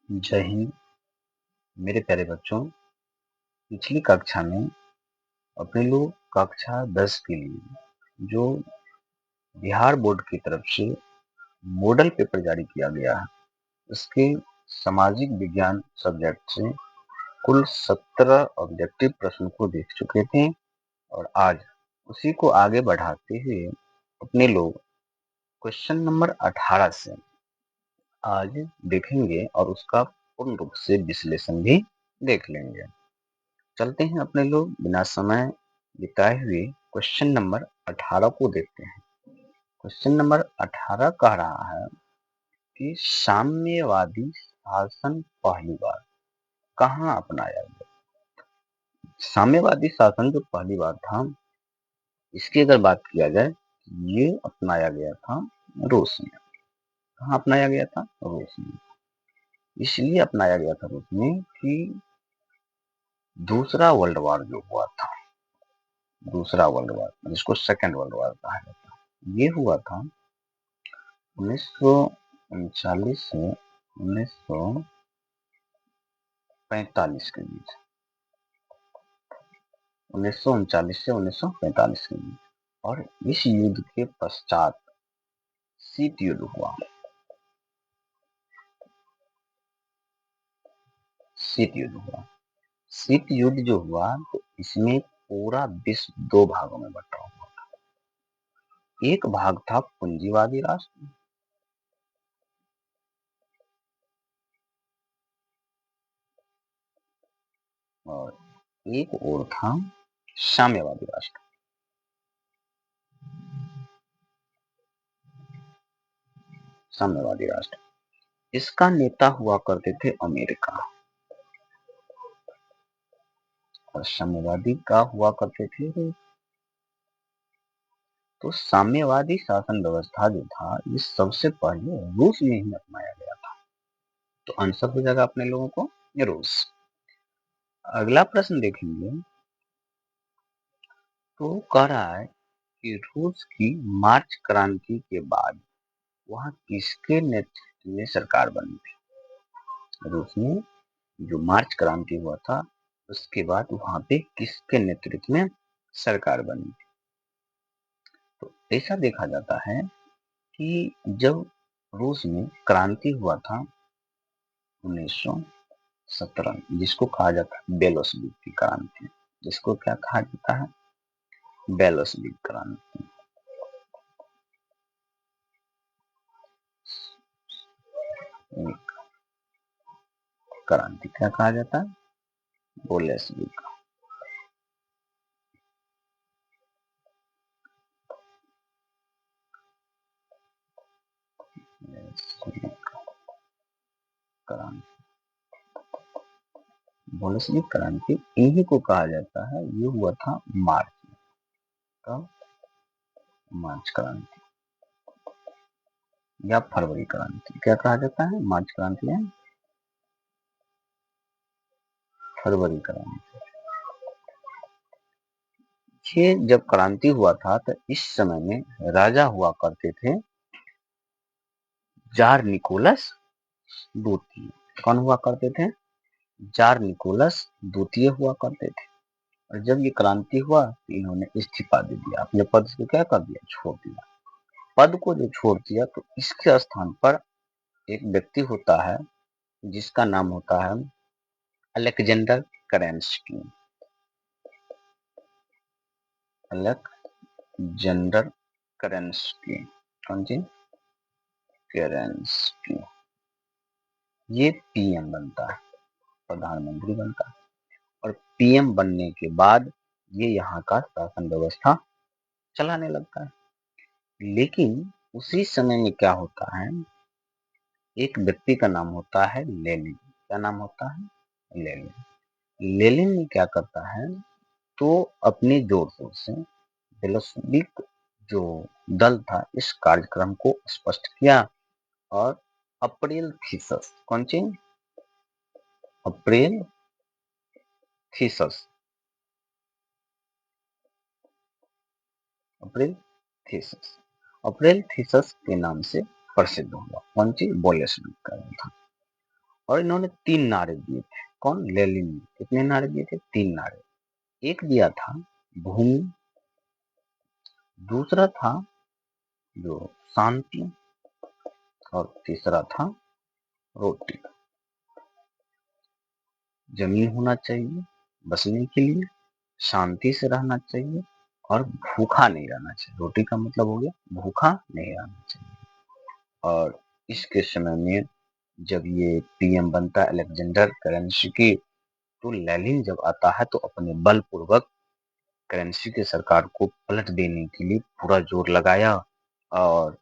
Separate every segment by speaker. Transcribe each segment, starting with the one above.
Speaker 1: जय हिंद। मेरे प्यारे बच्चों, पिछली कक्षा में अपने लोग कक्षा 10 के लिए जो बिहार बोर्ड की तरफ से मॉडल पेपर जारी किया गया है, उसके सामाजिक विज्ञान सब्जेक्ट से कुल 17 ऑब्जेक्टिव प्रश्न को देख चुके थे और आज उसी को आगे बढ़ाते हुए अपने लोग क्वेश्चन नंबर 18 से आज देखेंगे और उसका पूर्ण रूप से विश्लेषण भी देख लेंगे। चलते हैं अपने लोग बिना समय बिताए हुए क्वेश्चन नंबर 18 को देखते हैं। क्वेश्चन नंबर 18 कह रहा है कि साम्यवादी शासन पहली बार कहाँ अपनाया गया। साम्यवादी शासन जो पहली बार था, इसकी अगर बात किया जाए, ये अपनाया गया था रूस में। कहाँ अपनाया गया था? रूस में। इसलिए अपनाया गया था रूस में कि दूसरा वर्ल्ड वॉर जो हुआ था, दूसरा वर्ल्ड वॉर जिसको सेकेंड वर्ल्ड वॉर कहा जाता है, ये हुआ था 1939 से 1945 के बीच। 1939 से 1945 के बीच। और इस युद्ध के पश्चात शीत युद्ध हुआ। शीत युद्ध हुआ। शीत युद्ध जो हुआ, तो इसमें पूरा विश्व दो भागों में बंटा हुआ था। एक भाग था पूंजीवादी राष्ट्र और एक और था साम्यवादी राष्ट्र। साम्यवादी राष्ट्र, इसका नेता हुआ करते थे अमेरिका और साम्यवादी का हुआ करते थे रूस। तो साम्यवादी शासन व्यवस्था जो था, ये सबसे पहले रूस में ही अपनाया गया था। तो आंसर हो जाएगा अपने लोगों को रूस। अगला प्रश्न देखेंगे तो कह रहा है कि रूस की मार्च क्रांति के बाद वहां किसके नेतृत्व में सरकार बनी थी। रूस में जो मार्च क्रांति हुआ था, उसके बाद वहां पे किसके नेतृत्व में सरकार बनी थी। तो ऐसा देखा जाता है कि जब रूस में क्रांति हुआ था 1917, जिसको कहा जाता है बेलोसविक की क्रांति, जिसको क्या कहा जाता है? बेलोसविक क्रांति। क्रांति क्या कहा जाता है? बोलेसविक। क्रांति, बोलेसविक क्रांति इन्हीं को कहा जाता है। ये हुआ था मार्च में। कब? मार्च क्रांति या फरवरी क्रांति क्या कहा जाता है? मार्च क्रांति या फरवरी क्रांति। ये जब क्रांति हुआ था, तो इस समय में राजा हुआ करते थे जार निकोलस द्वितीय। कौन हुआ करते थे? जार निकोलस द्वितीय हुआ करते थे। और जब ये क्रांति हुआ, तो इन्होंने इस्तीफा दे दिया, अपने पद से क्या कर दिया? छोड़ दिया। पद को जो छोड़ दिया, तो इसके स्थान पर एक व्यक्ति होता है जिसका नाम होता है अलेक्जेंडर करेंस्की। अलेक्जेंडर करेंस्की। कौन जी? केरेंस्की। ये पीएम बनता है, प्रधानमंत्री बनता है। और पीएम बनने के बाद ये यहाँ का शासन व्यवस्था चलाने लगता है। लेकिन उसी समय में क्या होता है, एक व्यक्ति का नाम होता है लेनिन। क्या नाम होता है? लेनिन। लेनिन ने क्या करता है, तो अपने जोर शोर से बेलोस्विक जो दल था, इस कार्यक्रम को स्पष्ट किया और अप्रैल थीसस। कौन सी? अप्रैल थीसस। अप्रैल थीसस। अप्रैल थीसस के नाम से प्रसिद्ध हुआ। कौन सी? बोलेस्विक का था। और इन्होंने 3 नारे दिए थे। कौन? लेनिन ने। कितने नारे दिए थे? 3 नारे। एक दिया था भूमि, दूसरा था जो शांति, और तीसरा था रोटी। जमीन होना चाहिए बसने के लिए, शांति से रहना चाहिए, और भूखा नहीं रहना चाहिए। रोटी का मतलब हो गया भूखा नहीं रहना चाहिए। और इसके समय में जब ये पीएम बनता है अलेक्जेंडर केरेंस्की, तो लेनिन जब आता है तो अपने बलपूर्वक करेंसी की सरकार को पलट देने के लिए पूरा जोर लगाया। और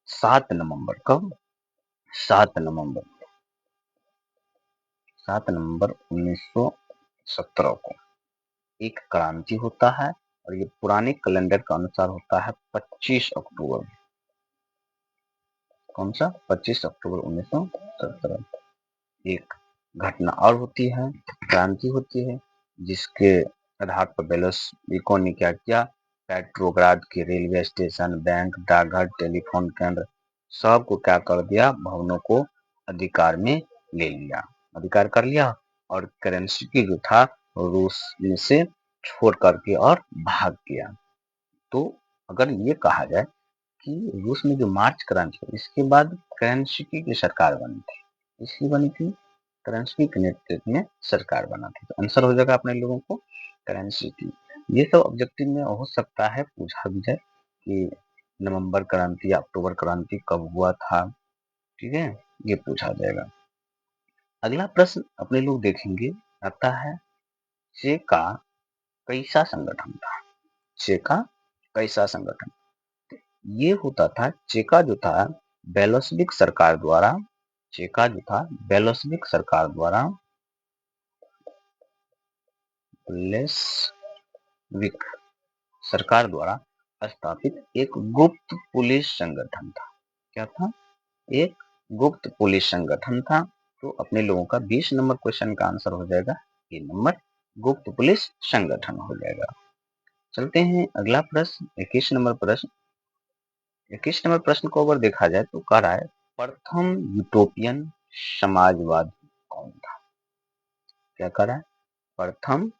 Speaker 1: 7 नवंबर, कब? 7 नवंबर 1917 को एक क्रांति होता है, और ये पुराने कैलेंडर के अनुसार होता है 25 अक्टूबर। कौन सा? 25 अक्टूबर 1917। एक घटना और होती है, क्रांति होती है, जिसके आधार पर बेलोश्विकों ने क्या किया? पेट्रोग्राद के रेलवे स्टेशन, बैंक, डाकघर, टेलीफोन केंद्र सबको क्या कर दिया? भवनों को अधिकार में ले लिया, अधिकार कर लिया। और केरेंस्की जो था रूस में से छोड़ करके और भाग गया। तो अगर ये कहा जाए कि रूस में जो मार्च क्रांति है, इसके बाद केरेंस्की की सरकार बनी थी। इसलिए बनी थी करेंसी के नेतृत्व में सरकार बना था। तो आंसर हो जाएगा अपने लोगों को करेंसी की। ये सब ऑब्जेक्टिव में हो सकता है पूछा भी जाए कि नवंबर क्रांति या अक्टूबर क्रांति कब हुआ था। ठीक है, ये पूछा जाएगा। अगला प्रश्न अपने लोग देखेंगे, आता है चेका कैसा संगठन था? चेका कैसा संगठन? ये होता था, चेका जो था बेलोस्विक सरकार द्वारा, चेका जो था बेलोस्विक सरकार द्वारा, बेलोस्विक सरकार द्वारा स्थापित एक गुप्त पुलिस संगठन था। क्या था? एक गुप्त पुलिस संगठन था। तो अपने लोगों का 20 नंबर क्वेश्चन का आंसर हो जाएगा ए नंबर, गुप्त पुलिस संगठन हो जाएगा। चलते हैं अगला प्रश्न, 21 नंबर प्रश्न। 21 नंबर प्रश्न को अगर देखा जाए तो कह रहा है प्रथम यूटोपियन समाजवादी कौन था? क्या कह रहा है? प्रथम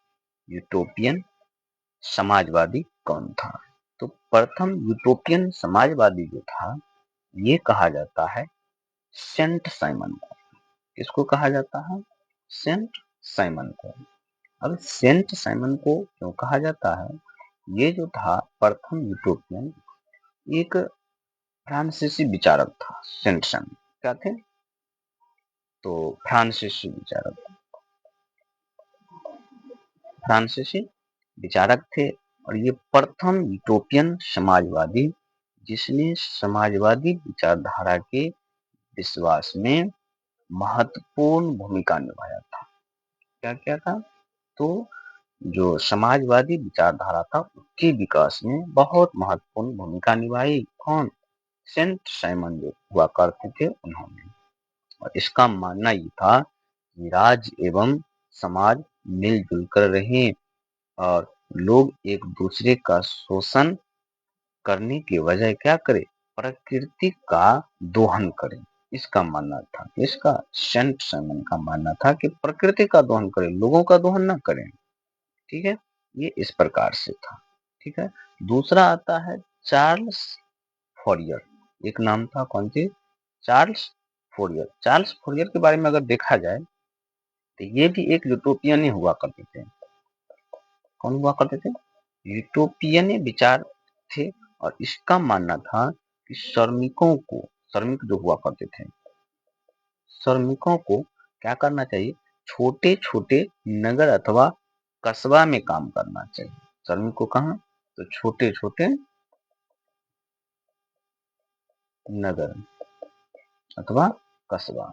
Speaker 1: यूटोपियन समाजवादी कौन था? तो प्रथम यूटोपियन समाजवादी जो था, ये कहा जाता है सेंट साइमन को। किसको कहा जाता है? सेंट साइमन को। अब सेंट साइमन को क्यों कहा जाता है? ये जो था प्रथम यूटोपियन, एक फ्रांसीसी विचारक था। सेंट साइमन क्या थे? तो फ्रांसीसी विचारक, फ्रांसीसी विचारक थे। और ये प्रथम यूटोपियन समाजवादी, जिसने समाजवादी विचारधारा के विश्वास में महत्वपूर्ण भूमिका निभाया था। क्या क्या था? तो जो समाजवादी विचारधारा था उसके विकास में बहुत महत्वपूर्ण भूमिका निभाई। कौन? सेंट साइमन जो हुआ करते थे उन्होंने। और इसका मानना ये था कि राज्य एवं समाज मिलजुल कर रहे, और लोग एक दूसरे का शोषण करने के बजाय क्या करें? प्रकृति का दोहन करें। इसका मानना था। इसका सेंट साइमन का मानना था कि प्रकृति का दोहन करें, लोगों का दोहन ना करें। ठीक है, ये इस प्रकार से था। ठीक है, दूसरा आता है चार्ल्स फोरियर। एक नाम था, कौन सी? Charles Fourier. चार्ल्स फोरियर के बारे में अगर देखा जाए तो ये भी एक यूटोपियन ही हुआ करते थे। कौन हुआ करते थे? यूटोपियन विचार थे। और इसका मानना था कि श्रमिकों को, श्रमिक जो हुआ करते थे, श्रमिकों को क्या करना चाहिए? छोटे छोटे नगर अथवा कस्बा में काम करना चाहिए। श्रमिक को कहाँ? तो छोटे छोटे नगर अथवा कस्बा,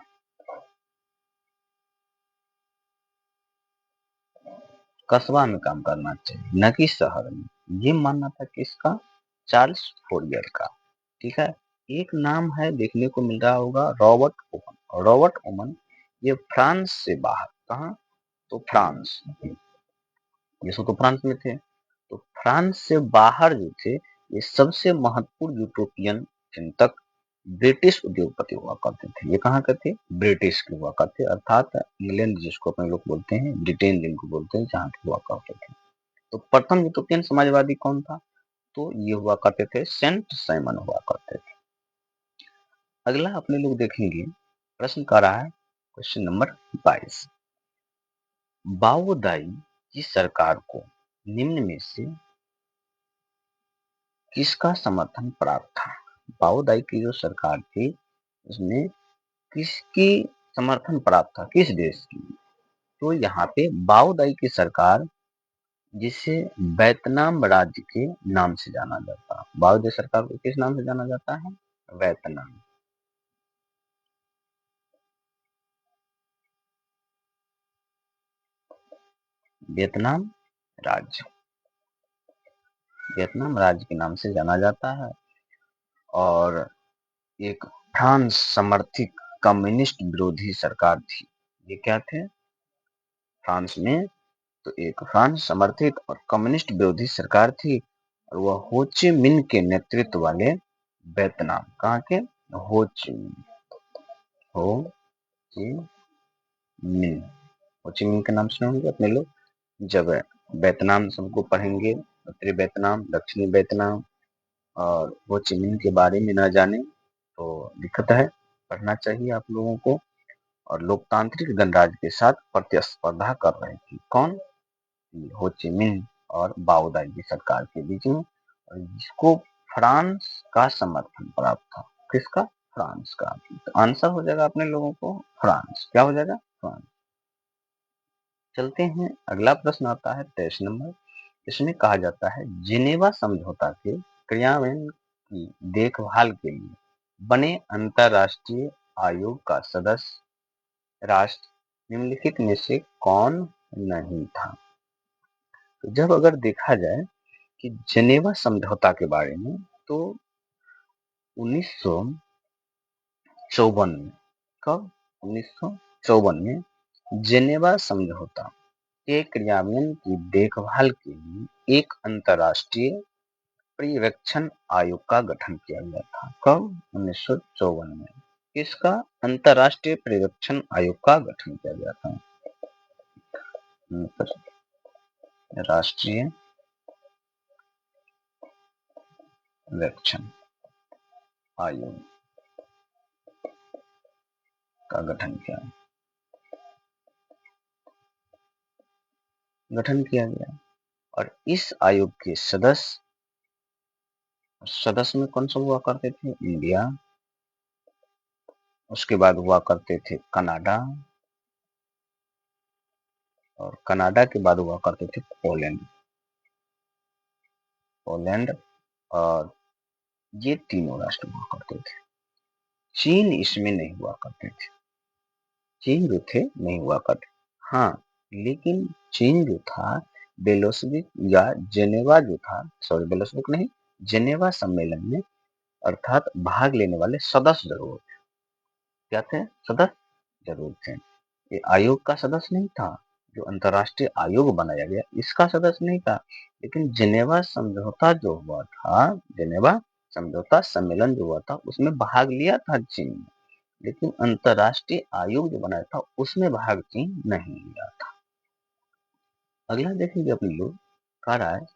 Speaker 1: कस्बा में काम करना चाहिए, न कि शहर में। ये मानना था किसका? चार्ल्स फोरियर का। ठीक है, एक नाम है, देखने को मिल रहा होगा, रॉबर्ट ओमन। रॉबर्ट ओमन ये फ्रांस से बाहर, कहाँ? तो फ्रांस, ये सब तो फ्रांस में थे। तो फ्रांस से बाहर जो थे, ये सबसे महत्वपूर्ण यूटोपियन चिंतक ब्रिटिश उद्योगपति हुआ करते थे। ये कहाँ के थे? ब्रिटिश के हुआ करते, अर्थात इंग्लैंड जिसको अपने लोग बोलते हैं, ब्रिटेन जिनको बोलते हैं, जहाँ के हुआ करते थे। तो प्रथम यूरोपियन समाजवादी कौन था? तो ये हुआ करते थे सेंट साइमन हुआ करते थे। अगला अपने लोग देखेंगे, प्रश्न कर रहा है क्वेश्चन नंबर 22। बाओदाई की सरकार को निम्न में से किसका समर्थन प्राप्त था? बाओदाई की जो सरकार थी उसमें किसकी समर्थन प्राप्त था, किस देश की? तो यहाँ पे बाओदाई की सरकार, जिसे वियतनाम राज्य के नाम से जाना जाता है। बाओदाई सरकार को किस नाम से जाना जाता है? वियतनाम। वियतनाम राज्य, वियतनाम राज्य के नाम से जाना जाता है। और एक फ्रांस समर्थित कम्युनिस्ट विरोधी सरकार थी। ये क्या थे? फ्रांस में तो एक फ्रांस समर्थित और कम्युनिस्ट विरोधी सरकार थी, और वह हो ची मिन के नेतृत्व वाले वियतनाम, कहाँ के? हो ची मिन, हो ची मिन, हो ची मिन के नाम सुने होंगे अपने लोग। जब वियतनाम सबको पढ़ेंगे, उत्तरी वियतनाम, दक्षिणी वियतनाम और हो ची मिन के बारे में ना जाने तो दिक्कत है। पढ़ना चाहिए आप लोगों को। और लोकतांत्रिक गणराज्य के साथ प्रतिस्पर्धा कर रही थी कौन? हो ची मिन और बाओदाई की सरकार के बीच में, और जिसको फ्रांस का समर्थन प्राप्त था। किसका? फ्रांस का। तो आंसर हो जाएगा अपने लोगों को फ्रांस। क्या हो जाएगा? फ्रांस। चलते हैं, अगला प्रश्न आता है 23 नंबर। इसमें कहा जाता है जिनेवा समझौता के क्रियान्वयन की देखभाल के लिए बने अंतरराष्ट्रीय आयोग का सदस्य राष्ट्र निम्नलिखित में से कौन नहीं था? तो जब अगर देखा जाए कि जिनेवा समझौता के बारे में, तो 1954 में, कब? 1954 में जिनेवा समझौता के क्रियान्वयन की देखभाल के लिए एक अंतरराष्ट्रीय पर्यवेक्षण आयोग का गठन किया गया था। कब? 1954 में। किसका? अंतरराष्ट्रीय पर्यवेक्षण आयोग का गठन किया गया था। राष्ट्रीय पर्यवेक्षण आयोग का गठन किया गया। और इस आयोग के सदस्य में कौन सा हुआ करते थे? इंडिया, उसके बाद हुआ करते थे कनाडा, और कनाडा के बाद हुआ करते थे पोलैंड, और ये तीनों राष्ट्र हुआ करते थे। चीन इसमें नहीं हुआ करते थे। चीन जो थे नहीं हुआ करते। हाँ, लेकिन चीन जो था बेलोस्विक या जेनेवा जो था, सॉरी बेलोस्विक नहीं, जेनेवा सम्मेलन में अर्थात भाग लेने वाले सदस्य जरूर थे। क्या थे? सदस्य जरूर थे। ये आयोग का सदस्य नहीं था। जो अंतरराष्ट्रीय आयोग बनाया गया इसका सदस्य नहीं था। लेकिन जिनेवा समझौता जो हुआ था, जिनेवा समझौता सम्मेलन जो हुआ था, उसमें भाग लिया था चीन ने, लेकिन अंतरराष्ट्रीय आयोग जो बनाया था उसमें भाग चीन नहीं लिया था। अगला देखेंगे अपने लोग, कह रहा है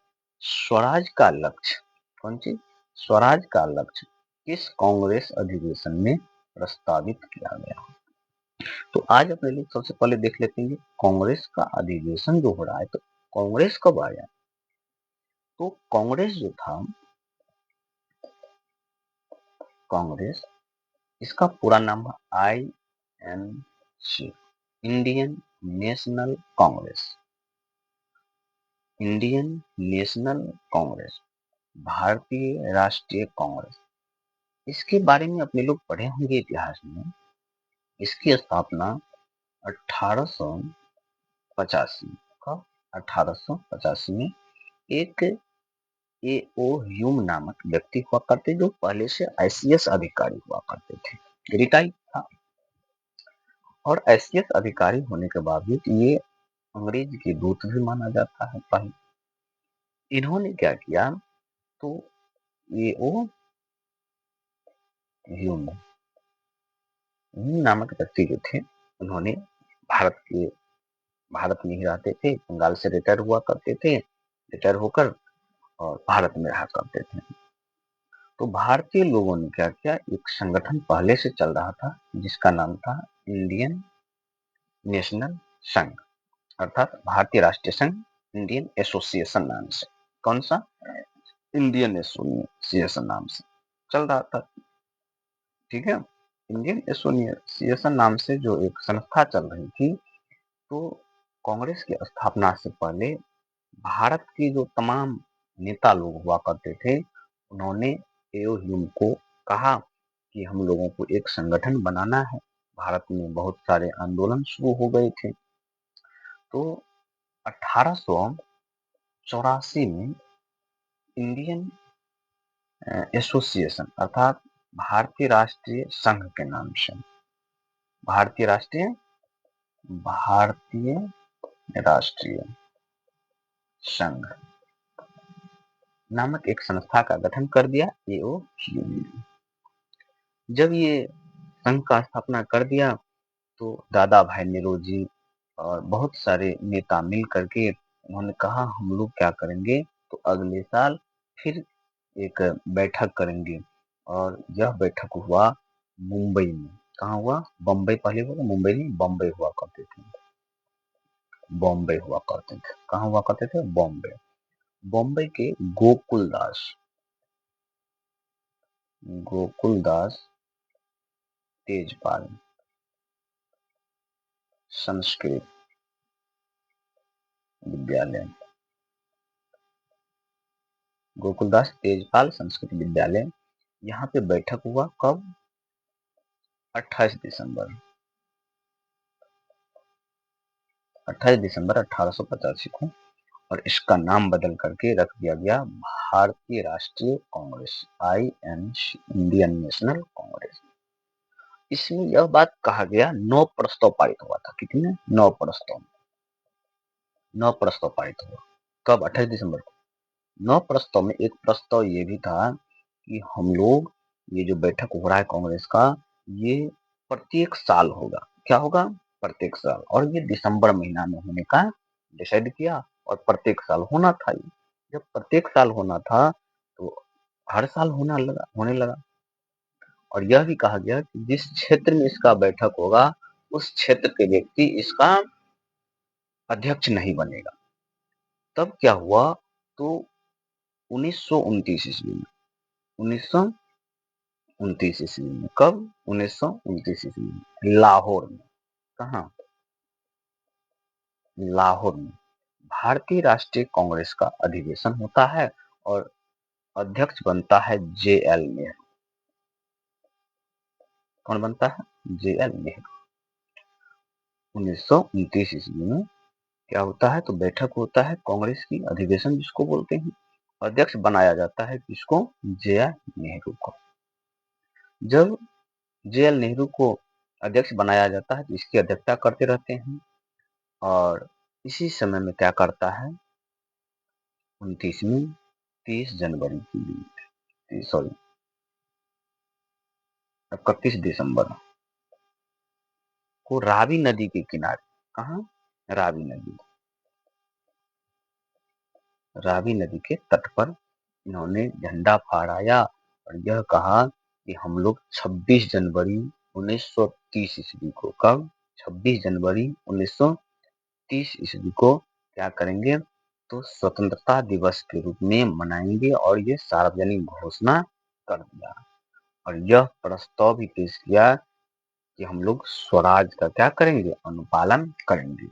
Speaker 1: स्वराज का लक्ष्य, कौन सी? स्वराज का लक्ष्य किस कांग्रेस अधिवेशन में प्रस्तावित किया गया? तो आज अपने लोग सबसे पहले देख लेते हैं कांग्रेस का अधिवेशन जो हो रहा है, तो कांग्रेस कब आया? तो कांग्रेस जो था, कांग्रेस, इसका पूरा नाम है INC, Indian national Congress. Indian national Congress, भारतीय राष्ट्रीय कांग्रेस। इसके बारे में अपने लोग पढ़े होंगे इतिहास में। इसकी स्थापना 1885 का 1885 में एक A.O. ह्यूम नामक व्यक्ति हुआ करते, जो पहले से ICS अधिकारी हुआ करते थे, रिटायर्ड था। और ICS अधिकारी होने के बावजूद ये अंग्रेज के दूत भी माना जाता है। पहले इन्होंने क्या किया, तो A.O. ह्यूम नामक व्यक्ति जो थे, उन्होंने भारत में ही रहते थे, बंगाल से रिटायर हुआ करते थे, रिटायर होकर और भारत में रहा करते थे। तो भारतीय लोगों ने क्या किया, एक संगठन पहले से चल रहा था जिसका नाम था इंडियन नेशनल संघ, अर्थात भारतीय राष्ट्रीय संघ, इंडियन एसोसिएशन नाम से। कौन सा? इंडियन एसोसिएशन नाम से चल रहा था। ठीक है, इंडियन एसोसिएशन नाम से जो एक संस्था चल रही थी, तो कांग्रेस की स्थापना से पहले भारत के जो तमाम नेता लोग हुआ करते थे, उन्होंने एओ ह्यूम को कहा कि हम लोगों को एक संगठन बनाना है। भारत में बहुत सारे आंदोलन शुरू हो गए थे। तो 1884 में इंडियन एसोसिएशन अर्थात भारतीय राष्ट्रीय संघ के नाम से भारतीय राष्ट्रीय संघ नामक एक संस्था का गठन कर दिया एओ ह्यूम ने। जब ये संघ का स्थापना कर दिया, तो दादा भाई नेरोजी और बहुत सारे नेता मिल करके उन्होंने कहा हम लोग क्या करेंगे, तो अगले साल फिर एक बैठक करेंगे। और यह बैठक हुआ मुंबई में। कहाँ हुआ? बम्बई पहले हुआ, मुंबई नहीं, बम्बई हुआ करते थे। बॉम्बे हुआ करते थे। कहाँ हुआ करते थे? बॉम्बे। बॉम्बे के गोकुलदास तेजपाल संस्कृत विद्यालय, गोकुलदास तेजपाल संस्कृत विद्यालय, यहाँ पे बैठक हुआ। कब? 28 दिसंबर 1885 को। और इसका नाम बदल करके रख दिया गया भारतीय राष्ट्रीय Congress, INC, Indian national Congress. इसमें यह बात कहा गया, 9 प्रस्ताव पारित हुआ था। कितने? 9 प्रस्ताव। 9 प्रस्ताव पारित हुआ। कब? 28 दिसंबर को। 9 प्रस्ताव में एक प्रस्ताव ये भी था कि हम लोग, ये जो बैठक हो रहा है कांग्रेस का, ये प्रत्येक साल होगा। क्या होगा? प्रत्येक साल। और ये दिसंबर महीना में होने का डिसाइड किया। और प्रत्येक साल होना था। ये जब प्रत्येक साल होना था, तो हर साल होने लगा। और यह भी कहा गया कि जिस क्षेत्र में इसका बैठक होगा, उस क्षेत्र के व्यक्ति इसका अध्यक्ष नहीं बनेगा। तब क्या हुआ, तो 1929 ईस्वी में 1929 ईस्वी में कब? 1929 ईस्वी में लाहौर में। कहा? लाहौर में भारतीय राष्ट्रीय कांग्रेस का अधिवेशन होता है और अध्यक्ष बनता है JL नेहरू। कौन बनता है? JL नेहरू। 1929 ईस्वी में क्या होता है, तो बैठक होता है कांग्रेस की, अधिवेशन जिसको बोलते हैं। अध्यक्ष बनाया जाता है किसको? JL नेहरू को। जब JL नेहरू को अध्यक्ष बनाया जाता है, तो इसकी अध्यक्षता करते रहते हैं। और इसी समय में क्या करता है, 29वीं 30 जनवरी की, सॉरी 31 दिसंबर को रावी नदी के किनारे, कहा? रावी नदी के तट पर इन्होंने झंडा फहराया और यह कहा कि हम लोग 26 जनवरी 1930 ईस्वी को, कब? 26 जनवरी 1930 ईस्वी को क्या करेंगे, तो स्वतंत्रता दिवस के रूप में मनाएंगे। और ये सार्वजनिक घोषणा कर दिया। और यह प्रस्ताव भी पेश किया कि हम लोग स्वराज का क्या करेंगे? अनुपालन करेंगे।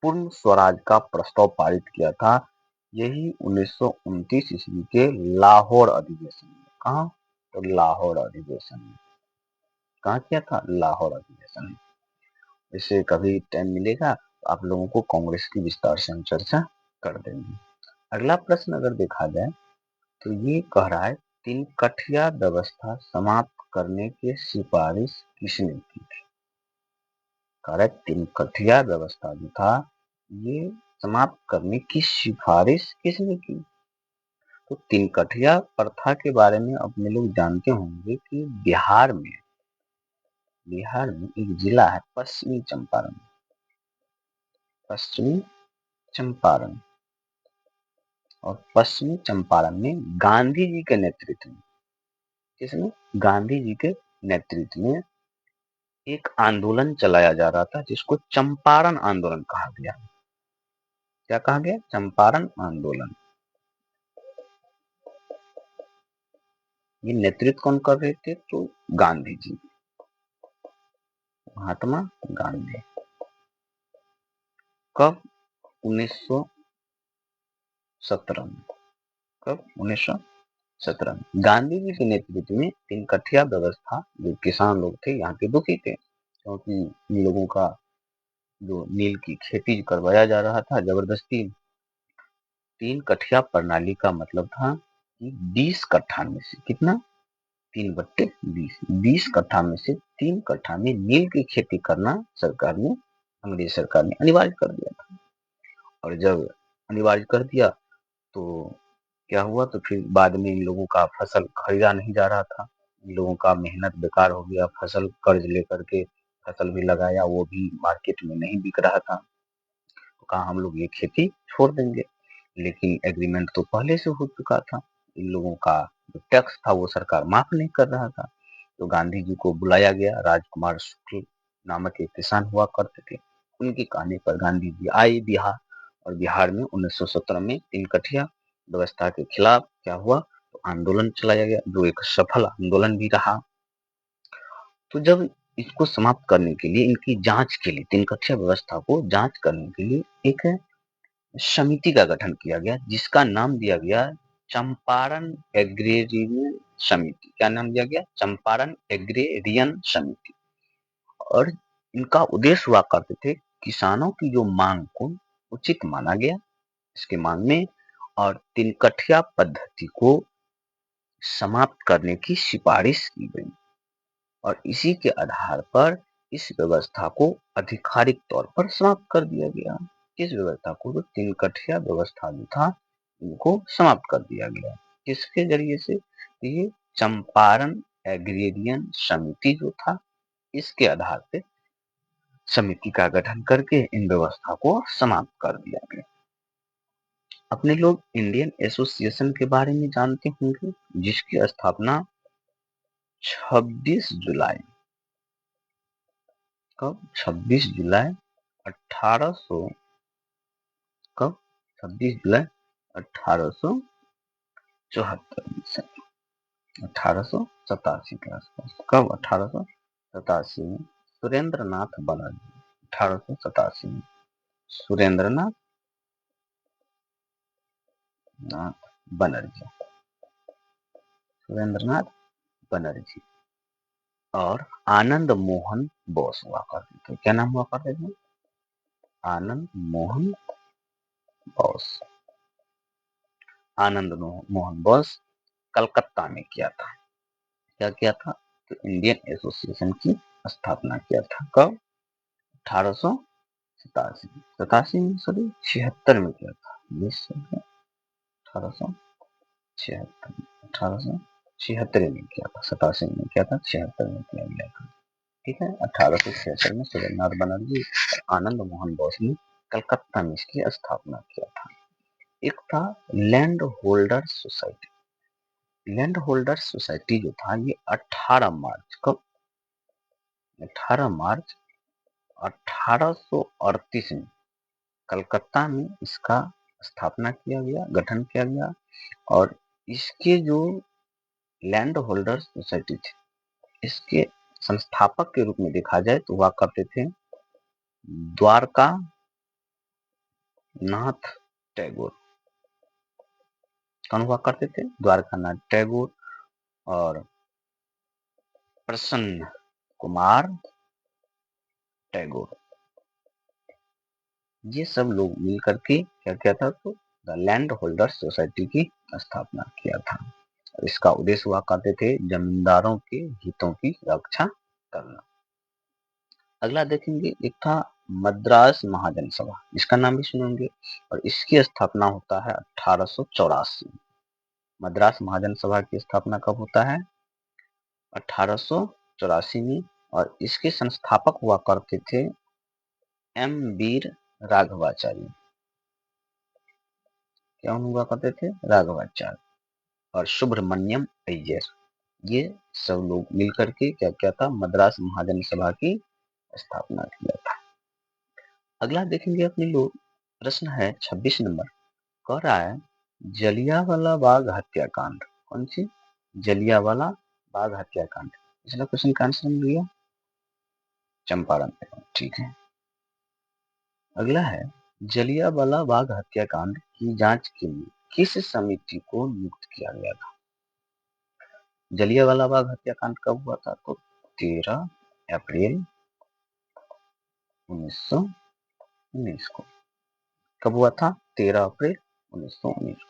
Speaker 1: पूर्ण स्वराज का प्रस्ताव पारित किया था, यही 1929 ईस्वी के लाहौर अधिवेशन में। कहा? तो लाहौर अधिवेशन में। कहाँ किया था? लाहौर अधिवेशन में। इसे कभी टाइम मिलेगा तो आप लोगों को कांग्रेस की विस्तार से हम चर्चा कर देंगे। अगला प्रश्न अगर देखा जाए, तो ये कह रहा है, तिनकठिया व्यवस्था समाप्त करने की सिफारिश किसने की थी? तिनकठिया व्यवस्था जो था, ये समाप्त करने की सिफारिश किसने की? तो तिनकठिया प्रथा के बारे में अपने लोग जानते होंगे कि बिहार में एक जिला है पश्चिमी चंपारण। और पश्चिमी चंपारण में गांधी जी के नेतृत्व में, जिसमें गांधी जी के नेतृत्व में एक आंदोलन चलाया जा रहा था जिसको चंपारण आंदोलन कहा गया। क्या कहा गया? चंपारण आंदोलन। ये नेतृत्व कौन कर रहे थे? तो गांधी जी, महात्मा गांधी। कब? 1917 में। कब? 1917 में गांधी जी के नेतृत्व में तिनकठिया व्यवस्था, जो किसान लोग थे यहाँ के दुखी थे क्योंकि इन लोगों का जो नील की खेती करवाया जा रहा था जबरदस्ती। तीन कठिया प्रणाली का मतलब था कि 20 कट्ठा में से कितना? 3/20। 20 कट्ठा में से 3 कट्ठा में नील की खेती करना अंग्रेज सरकार ने अनिवार्य कर दिया था। और जब अनिवार्य कर दिया तो क्या हुआ? तो फिर बाद में इन लोगों का फसल खरीदा नहीं जा रहा था, इन लोगों का मेहनत बेकार हो गया, फसल कर्ज लेकर के फसल भी लगाया, वो भी मार्केट में नहीं बिक रहा था। तो कहा हम लोग ये खेती छोड़ देंगे, लेकिन एग्रीमेंट तो पहले से हो चुका था, इन लोगों का जो टैक्स था वो सरकार माफ नहीं कर रहा था। तो गांधी जी को बुलाया गया। राजकुमार शुक्ल नामक एक किसान हुआ करते थे, उनके कहने पर गांधी जी आए बिहार। और बिहार में 1917 में तिनकठिया व्यवस्था के खिलाफ क्या हुआ? तो आंदोलन चलाया गया, जो एक सफल आंदोलन भी रहा। तो जब इसको समाप्त करने के लिए, इनकी जांच के लिए, तिनकठिया व्यवस्था को जांच करने के लिए एक समिति का गठन किया गया, जिसका नाम दिया गया चंपारण एग्रेरियन समिति। क्या नाम दिया गया? चंपारण एग्रेरियन समिति। और इनका उद्देश्य हुआ करते थे किसानों की जो मांग को उचित माना गया, इसके मांग में, और तिनकठिया पद्धति को समाप्त करने की सिफारिश की गई। और इसी के आधार पर इस व्यवस्था को आधिकारिक तौर पर समाप्त कर दिया गया। इस व्यवस्था को, जो तिनकठिया व्यवस्था जो था, इनको समाप्त कर दिया गया। किसके जरिए से? ये चंपारण एग्रेरियन समिति जो था, इसके आधार पे समिति का गठन करके इन व्यवस्था को समाप्त कर दिया गया। अपने लोग इंडियन एसोसिएशन के बारे में जानते होंगे, जिसकी स्थापना 26 जुलाई, कब? 26 जुलाई 1800, कब? 26 जुलाई 1874, 1887 के आसपास। कब? 1887 में सुरेंद्र नाथ बनर्जी, 1887 में सुरेंद्र नाथ बनर्जी, सुरेंद्र नाथ बनर्जी और आनंद मोहन बोस हुआ करते थे। क्या नाम हुआ करते थे? आनंद मोहन बोस। आनंद मोहन बोस कलकत्ता में किया था। क्या किया था? तो इंडियन एसोसिएशन की स्थापना किया था। कब? 1887 में, सॉरी 76 में किया था। 1876 में, 1876 में किया था। 87 में किया था, 76 में किया गया था। ठीक है। 1866 में सुरेंद्रनाथ बनर्जी और आनंद मोहन बोस ने कलकत्ता में इसकी स्थापना किया था। एक था land holder society. Land holder society जो था, ये 18 मार्च, कब? 18 मार्च 1838 में कलकत्ता में इसका स्थापना किया गया, गठन किया गया। और इसके जो लैंड होल्डर सोसाइटी थे, इसके संस्थापक के रूप में देखा जाए तो हुआ करते थे द्वारका नाथ टैगोर। कौन हुआ करते थे? द्वारका नाथ टैगोर और प्रसन्न कुमार टैगोर। ये सब लोग मिलकर के क्या किया था? तो द लैंड होल्डर सोसाइटी की स्थापना किया था। इसका उद्देश्य हुआ करते थे जमींदारों के हितों की रक्षा करना। अगला देखेंगे, एक था मद्रास महाजन सभा, इसका नाम भी सुनेंगे। और इसकी स्थापना होता है 1884। मद्रास महाजन सभा की स्थापना कब होता है? 1884 में। और इसके संस्थापक हुआ करते थे एम वीर राघवाचार्य। क्या हुआ करते थे? राघवाचार्य और सुब्रमण्यम अय्यर। ये सब लोग मिलकर के क्या किया था? मद्रास महाजन सभा की स्थापना किया था। अगला देखेंगे अपने लोग, प्रश्न है 26 नंबर, कह रहा है जलियांवाला बाग हत्याकांड। कौन सी? जलियांवाला बाग हत्याकांड। पिछला क्वेश्चन का आंसर मिल गया, चंपारण। ठीक है। अगला है जलियांवाला बाग हत्याकांड की जांच के लिए किस समिति को नियुक्त किया गया था? जलियांवाला बाग हत्याकांड कब हुआ था? तो 13 अप्रैल 1919 को। कब हुआ था? 13 अप्रैल 1919।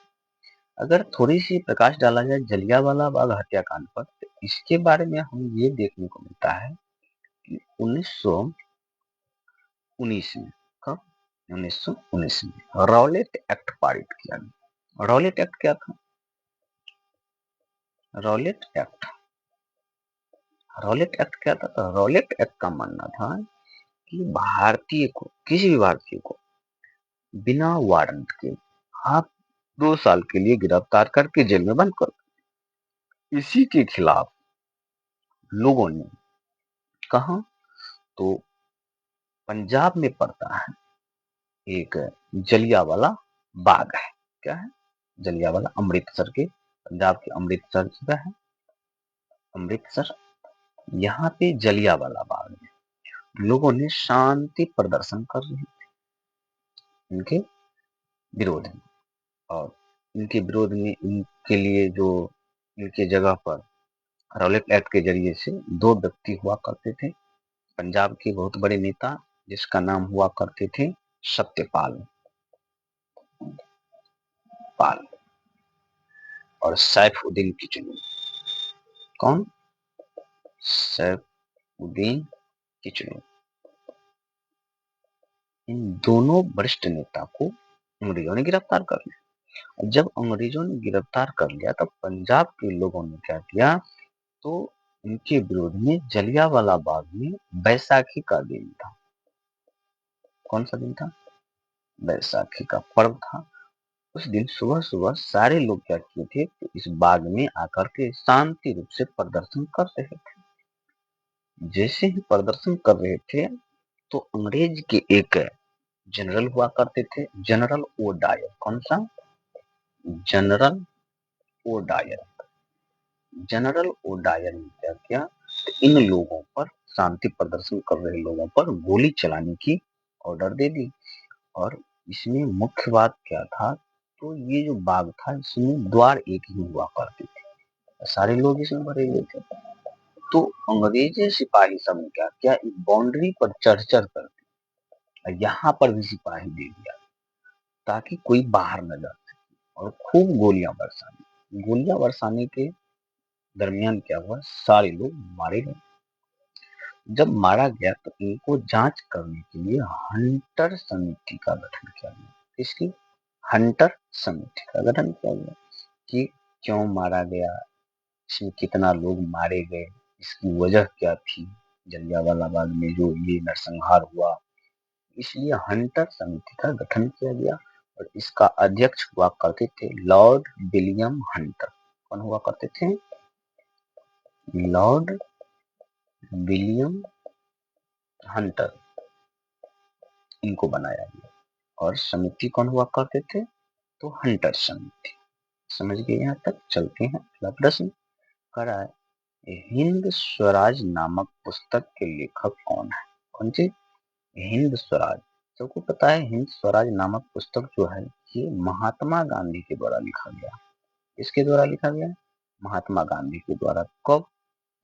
Speaker 1: अगर थोड़ी सी प्रकाश डाला जाए जलियांवाला बाग हत्याकांड पर, तो इसके बारे में हम ये देखने को मिलता है कि 1919 में, कब? 1919 में रॉलेट एक्ट पारित किया गया। रॉलेट एक्ट क्या था? रॉलेट एक्ट, रॉलेट एक्ट क्या था? तो रॉलेट एक्ट का मानना था कि भारतीय को, किसी भी भारतीय को बिना वारंट के आप 2 साल के लिए गिरफ्तार करके जेल में बंद कर। इसी के खिलाफ लोगों ने, कहा? तो पंजाब में पड़ता है एक जलियांवाला बाग है। क्या है? जलियांवाला, अमृतसर के, पंजाब के अमृतसर जगह है, अमृतसर। यहाँ पे जलियांवाला बाग में लोगों ने शांति प्रदर्शन कर रहे थे इनके विरोध में। और इनके विरोध में, इनके लिए जो इनके जगह पर रॉलेट एक्ट के जरिए से 2 व्यक्ति हुआ करते थे, पंजाब के बहुत बड़े नेता, जिसका नाम हुआ करते थे सत्यपाल पाल और सैफुद्दीन किचलू। कौन? सैफुद्दीन किचलू। इन दोनों वरिष्ठ नेता को अंग्रेजों ने गिरफ्तार कर लिया। जब अंग्रेजों ने गिरफ्तार कर लिया तब पंजाब के लोगों ने क्या किया? तो इनके विरोध में जलियांवाला बाग में बैसाखी का दिन था। कौन सा दिन था? बैसाखी का पर्व था। उस दिन सुबह सुबह सारे लोग क्या किए थे? तो इस बाग में आकर के शांति रूप से प्रदर्शन कर रहे थे। जैसे ही प्रदर्शन कर रहे थे तो अंग्रेज के एक जनरल हुआ करते थे, जनरल ओ डायर। कौन सा? General O Dyer. General O Dyer ने क्या किया? तो इन लोगों पर, शांति प्रदर्शन कर रहे लोगों पर गोली चलाने की ऑर्डर दे दी। और इसमें मुख्य बात क्या था? तो ये जो बाग था इसमें द्वार एक ही हुआ करते थे, सारे लोग इसमें भरे हुए थे। तो अंग्रेजी सिपाही सब ने क्या किया? इस बाउंड्री पर चढ़ चढ़ कर यहाँ पर भी सिपाही दे दिया ताकि कोई बाहर न जा सके, और खूब गोलियां बरसाने। गोलियां बरसाने के दरमियान क्या हुआ? सारे लोग मारे गए। जब मारा गया तो इनको जांच करने के लिए हंटर समिति का गठन किया गया। किसकी? हंटर समिति का गठन किया गया कि क्यों मारा गया, इसमें कितना लोग मारे गए, इसकी वजह क्या थी, जलियांवाला बाग में जो ये नरसंहार हुआ। इसलिए हंटर समिति का गठन किया गया और इसका अध्यक्ष हुआ करते थे लॉर्ड विलियम हंटर। कौन हुआ करते थे? लॉर्ड विलियम हंटर, इनको बनाया गया। और समिति कौन हुआ करते थे? तो हंटर समिति। समझ गए? यहाँ तक। चलते हैं अगला प्रश्न। करा है हिंद स्वराज नामक पुस्तक के लेखक कौन है? कौन सी? हिंद स्वराज। सबको पता है हिंद स्वराज नामक पुस्तक जो है ये महात्मा गांधी के द्वारा लिखा गया। इसके द्वारा लिखा गया? महात्मा गांधी के द्वारा। कब?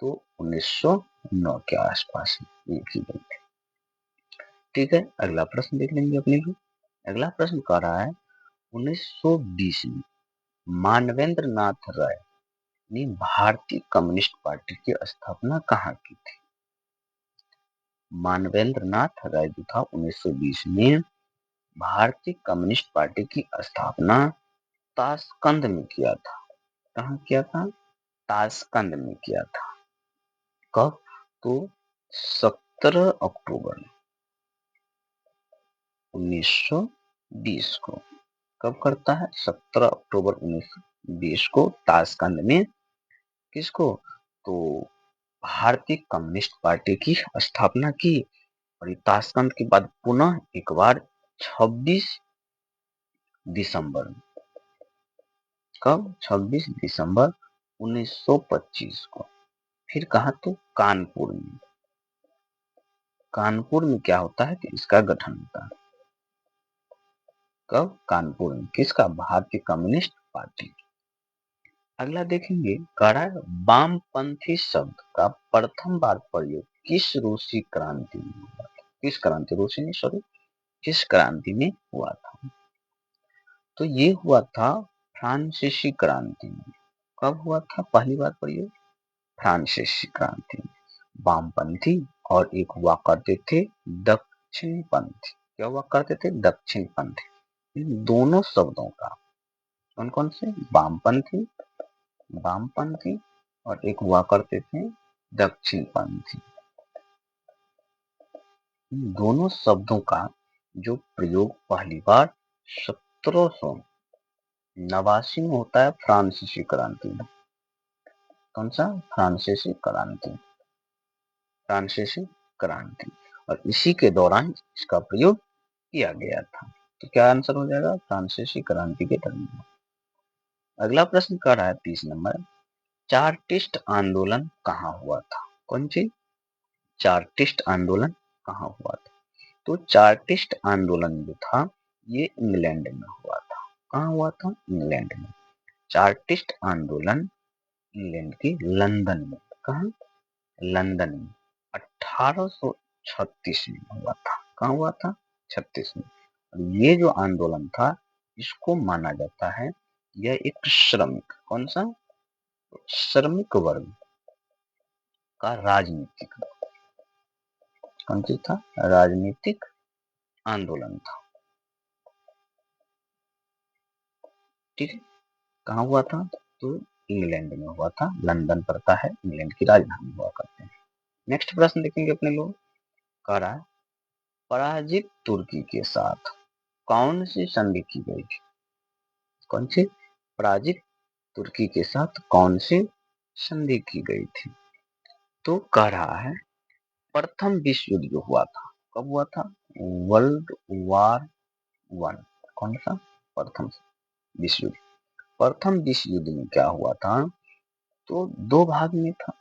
Speaker 1: तो 1909 के आसपास लिखी गई थी। ठीक है। अगला प्रश्न देख लेंगे अपने को। अगला प्रश्न कह रहा है 1920 में मानवेंद्र नाथ राय ने भारतीय कम्युनिस्ट पार्टी की स्थापना कहाँ की थी? मानवेंद्र नाथ राय जो था 1920 में भारतीय कम्युनिस्ट पार्टी की स्थापना ताशकंद में किया था। कहाँ किया था? ताशकंद में किया था। कब? तो 17 अक्टूबर 1920 को। कब करता है? 17 अक्टूबर 1920 को ताशकंद में। किसको? तो भारतीय कम्युनिस्ट पार्टी की स्थापना की। और ये ताशकंद के बाद पुनः एक बार 26 दिसंबर, कब? 26 दिसंबर 1925 को। फिर कहा? तो कानपुर में। कानपुर में क्या होता है कि इसका गठन होता है। कब? कानपुर में। किसका? भारतीय कम्युनिस्ट पार्टी। अगला देखेंगे, कह रहा है वामपंथी शब्द का प्रथम बार प्रयोग किस रूसी क्रांति में हुआ था? किस क्रांति? रूसी नहीं, सॉरी, किस क्रांति में हुआ था? तो ये हुआ था फ्रांसीसी क्रांति में। कब हुआ था पहली बार प्रयोग? फ्रांसीसी क्रांति में। वामपंथी और एक हुआ करते थे दक्षिणपंथी। क्या हुआ करते थे? दक्षिणपंथी। इन दोनों शब्दों का, कौन कौन से? वामपंथी, वामपंथी और एक हुआ करते थे दक्षिणपंथी। इन दोनों शब्दों का जो प्रयोग पहली बार 1789 में होता है फ्रांसीसी क्रांति में। कौन सा? फ्रांसीसी क्रांति। फ्रांसीसी क्रांति। और इसी के दौरान इसका प्रयोग किया गया था। तो क्या आंसर हो जाएगा? फ्रांसीसी क्रांति के दरमियान। अगला प्रश्न कर रहा है 30 नंबर, चार्टिस्ट आंदोलन कहाँ हुआ था? कौन सी? चार्टिस्ट आंदोलन कहाँ हुआ था? तो चार्टिस्ट आंदोलन जो था ये इंग्लैंड में हुआ था। कहाँ हुआ था? इंग्लैंड में। चार्टिस्ट आंदोलन इंग्लैंड की लंदन में। कहाँ? लंदन में 1836 में हुआ था। कहाँ हुआ था? 36 में। और ये जो आंदोलन था इसको माना जाता है यह एक श्रमिक, कौन सा? श्रमिक वर्ग का राजनीतिक, कौन सी था? राजनीतिक आंदोलन था। ठीक है। कहाँ हुआ था? तो इंग्लैंड में हुआ था। लंदन पड़ता है, इंग्लैंड की राजधानी हुआ करते हैं। नेक्स्ट प्रश्न देखेंगे अपने लोग। कह रहा है पराजित तुर्की के साथ कौन सी संधि की गई थी? कौन सी? पराजित तुर्की के साथ कौन सी संधि की गई थी? तो कह रहा है प्रथम विश्व युद्ध जो हुआ था, कब हुआ था? World war one. कौन सा? प्रथम विश्व युद्ध। प्रथम विश्व युद्ध में क्या हुआ था? तो दो भाग में था।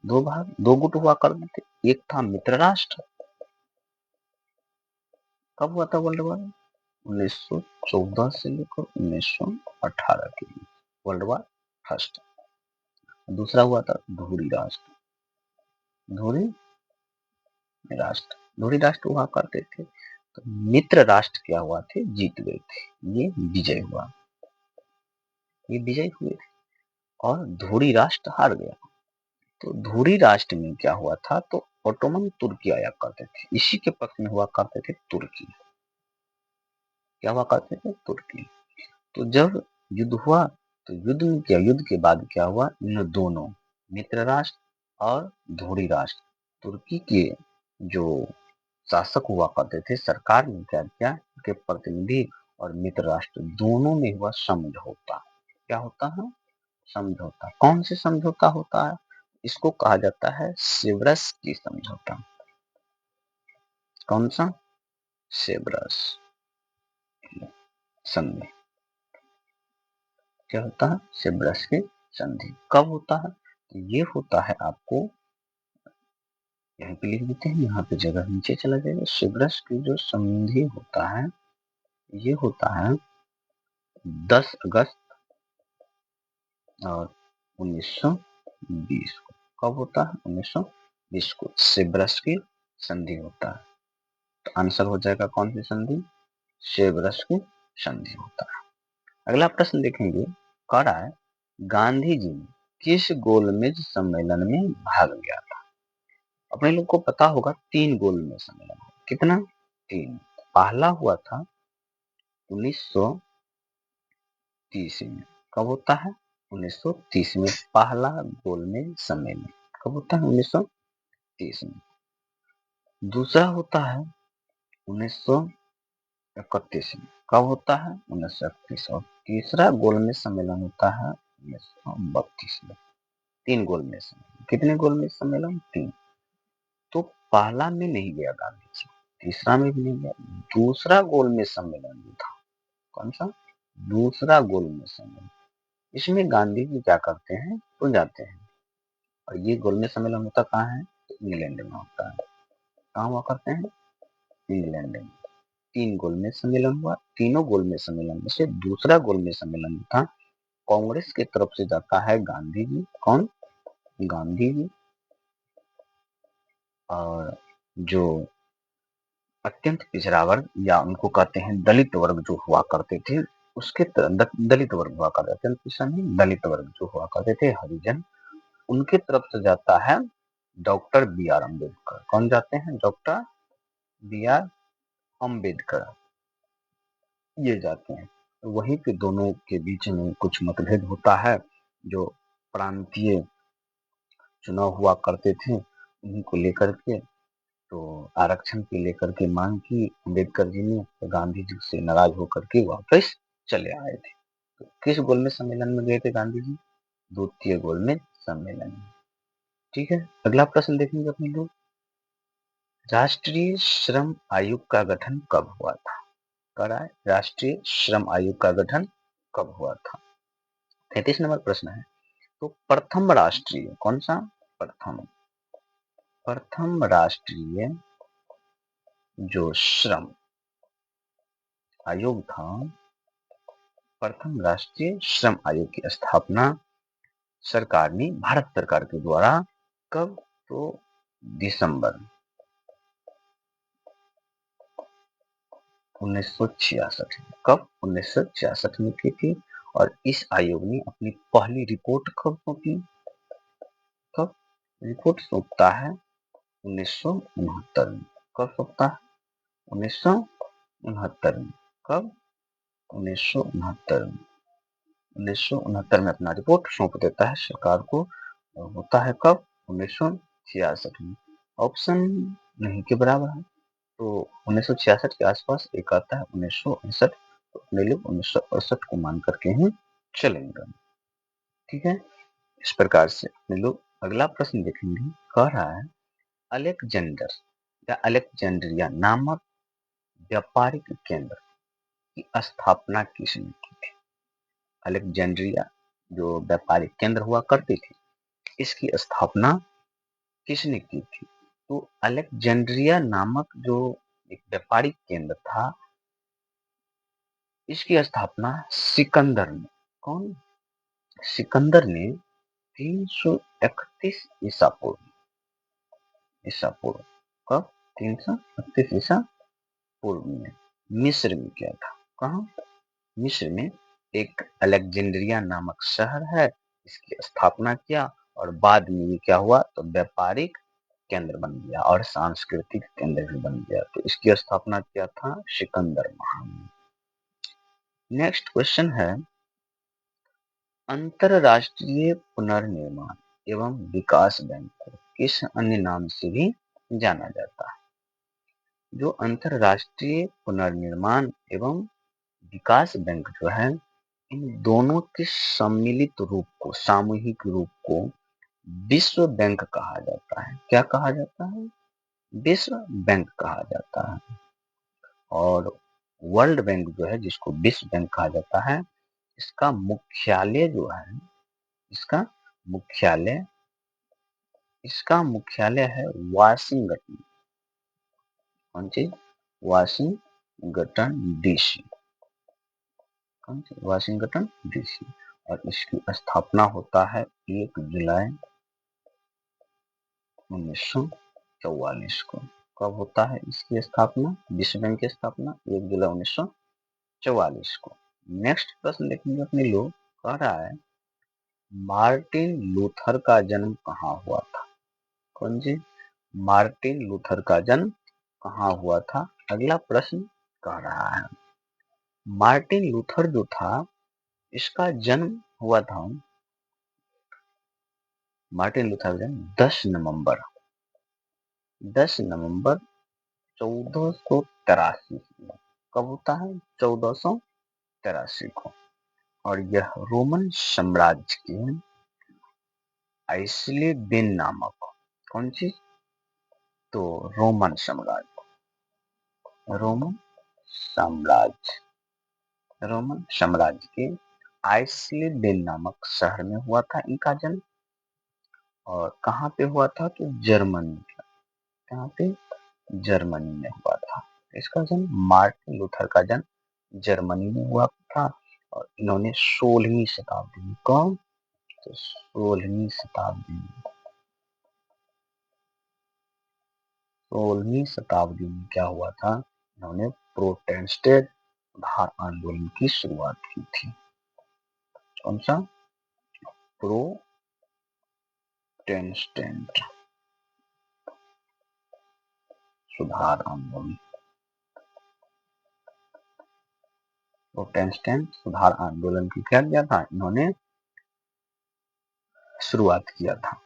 Speaker 1: दो भाग, दो गुट हुआ करते थे। एक था मित्र राष्ट्र। कब हुआ था वर्ल्ड वार? 1914 से लेकर 1918 के लिए वर्ल्ड वार फर्स्ट। दूसरा हुआ था धुरी राष्ट्र। धुरी राष्ट्र, धुरी राष्ट्र हुआ करते थे। तो मित्र राष्ट्र क्या हुआ थे? जीत गए थे, ये विजय हुआ, ये विजय हुए थे। और धुरी राष्ट्र हार गया। तो धुरी राष्ट्र में क्या हुआ था? तो ओटोमन तुर्की आया करते थे, इसी के पक्ष में हुआ करते थे तुर्की। क्या हुआ करते थे? तुर्की। तो जब युद्ध हुआ तो युद्ध में क्या, युद्ध के बाद क्या हुआ? इन दोनों मित्र राष्ट्र और धुरी राष्ट्र तुर्की के जो शासक हुआ करते थे, सरकार ने क्या किया के प्रतिनिधि और मित्र राष्ट्र दोनों में हुआ समझौता। क्या होता है? समझौता। कौन से समझौता होता है? इसको कहा जाता है सेवर्स की समझौता। कौन सा? सेवर्स संधि। क्या होता है? सेवर्स की संधि। कब होता है? तो ये होता है, आपको यहाँ पे लिख देते हैं, यहाँ पे जगह नीचे चला जाएगा। सेवर्स की जो संधि होता है ये होता है 10 अगस्त और 1920 को। कब होता है? 1920 को सेवर्स की संधि होता है। तो आंसर हो जाएगा कौन सी संधि? सेवर्स की संधि होता है। अगला प्रश्न देखेंगे। कह रहा है गांधी जी ने किस गोलमेज सम्मेलन में भाग लिया था? अपने लोग को पता होगा 3 गोलमेज सम्मेलन। कितना? 3। पहला हुआ था 1930 में। कब होता है? 1930 में पहला गोलमेज सम्मेलन कब होता है? 1930 में। दूसरा होता है 1931 में। कब होता है? 1931। और तीसरा गोलमेज सम्मेलन होता है 1932 में। 3 गोलमेज सम्मेलन। कितने गोलमेज सम्मेलन? 3। तो पहला में नहीं गया गांधी जी, तीसरा में भी नहीं गया। दूसरा गोलमेज सम्मेलन जो था, कौन सा? दूसरा गोलमेज सम्मेलन, इसमें गांधी जी क्या करते हैं? तो जाते हैं। और ये गोलमेज सम्मेलन होता कहाँ है? तो इंग्लैंड में होता है। कहाँ हुआ करते हैं? इंग्लैंड में। 3 गोलमेज सम्मेलन हुआ। तीनों गोलमेज सम्मेलन में से दूसरा गोलमेज सम्मेलन था, कांग्रेस की तरफ से जाता है गांधी जी। कौन? गांधी जी। और जो अत्यंत पिछड़ा वर्ग या उनको कहते हैं दलित वर्ग जो हुआ करते थे, उसके दलित वर्ग हुआ करते, अत्यंत पिछड़ा नहीं, दलित वर्ग जो हुआ करते थे, हरिजन, उनके तरफ से जाता है डॉक्टर बी आर अम्बेडकर। कौन जाते हैं? डॉक्टर बी आर अम्बेडकर, ये जाते हैं। वहीं पे दोनों के बीच में कुछ मतभेद होता है। जो प्रांतीय चुनाव हुआ करते थे, उन्हीं को लेकर के, तो आरक्षण के लेकर के मांग की अम्बेडकर जी ने, तो गांधी जी से नाराज होकर के वापस चले आए थे। तो किस गोलमेज सम्मेलन में गए थे गांधी जी? द्वितीय गोलमेज सम्मेलन में। ठीक है, अगला प्रश्न देखेंगे अपने लोग। राष्ट्रीय श्रम आयोग का गठन कब हुआ था? कराए, राष्ट्रीय श्रम आयोग का गठन कब हुआ था? 33 नंबर प्रश्न है। तो प्रथम राष्ट्रीय, कौन सा? प्रथम राष्ट्रीय जो श्रम आयोग था, प्रथम राष्ट्रीय श्रम आयोग की स्थापना सरकार ने, भारत सरकार के द्वारा, कब? तो दिसंबर 1966 में। कब? 1966 में की थी। और इस आयोग ने अपनी पहली रिपोर्ट कब सौंपी? कब? रिपोर्ट सौंपता है 1969 में। कब सौंपता है? 1969 में। कब? 1969 में। 1969 में अपना रिपोर्ट सौंप देता है सरकार को। होता है कब? 1966 में। ऑप्शन नहीं के बराबर है, तो 1966 के आसपास एक आता है 1968। तो अपने लोग 1968 को मान करके ही चलेंगे। ठीक है, इस प्रकार से अपने लोग अगला प्रश्न देखेंगे। कह रहा है अलेक्जेंडर या अलेक्जेंड्रिया नामक व्यापारिक केंद्र की स्थापना किसने की थी? अलेक्जेंड्रिया जो व्यापारिक केंद्र हुआ करती थी, इसकी स्थापना किसने की थी? तो अलेक्जेंड्रिया नामक जो एक व्यापारिक केंद्र था, इसकी स्थापना सिकंदर ने, कौन? सिकंदर ने 331 ईसा पूर्व, कब? 331 ईसा पूर्व में मिस्र में किया था। कहाँ? मिस्र में एक अलेक्जेंड्रिया नामक शहर है, इसकी स्थापना किया। और बाद में ये क्या हुआ? तो व्यापारिक केंद्र बन गया और सांस्कृतिक केंद्र भी बन गया। तो इसकी स्थापना किया था सिकंदर महान ने। नेक्स्ट क्वेश्चन है, अंतरराष्ट्रीय पुनर्निर्माण एवं विकास बैंक को किस अन्य नाम से भी जाना जाता है? जो अंतरराष्ट्रीय पुनर्निर्माण एवं विकास बैंक जो है, इन दोनों के सम्मिलित रूप को, सामूहिक रूप को विश्व बैंक कहा जाता है। क्या कहा जाता है? विश्व बैंक कहा जाता है। और वर्ल्ड बैंक जो है, जिसको विश्व बैंक कहा जाता है, इसका मुख्यालय जो है, इसका मुख्यालय इसका मुख्यालय है वाशिंगटन। कौन सी? Washington DC. कौन सी? Washington DC. और इसकी स्थापना होता है 1 जुलाई 1944 को। कब होता है इसकी स्थापना? विश्व बैंक की स्थापना 1 जुलाई 1944 को। नेक्स्ट प्रश्न देखेंगे अपने लोग। कह रहा है मार्टिन लूथर का जन्म कहाँ हुआ था? कौन जी? मार्टिन लूथर का जन्म कहाँ हुआ था? अगला प्रश्न कह रहा है मार्टिन लूथर जो था, इसका जन्म हुआ था मार्टिन लूथर का जन्म 10 नवंबर 1483 में। कब होता है? 1483 को। और यह रोमन साम्राज्य के आइसलेबेन नामक, कौन सी? तो रोमन साम्राज्य, रोमन साम्राज्य के आइसलेबेन नामक शहर में हुआ था इनका जन्म। और कहाँ पे हुआ था? तो जर्मनी। कहाँ पे? जर्मनी में हुआ था। इसका जन्म, मार्टिन लूथर का जन्म जर्मनी में हुआ था। और इन्होंने 16वीं शताब्दी में, कौन? तो 16वीं शताब्दी में क्या हुआ था? इन्होंने प्रोटेस्टेंट उद्धार आंदोलन की शुरुआत की थी। कौन सा? प्रोटेस्टेंट सुधार आंदोलन। प्रोटेस्टेंट सुधार आंदोलन की क्या किया था? इन्होंने शुरुआत किया था।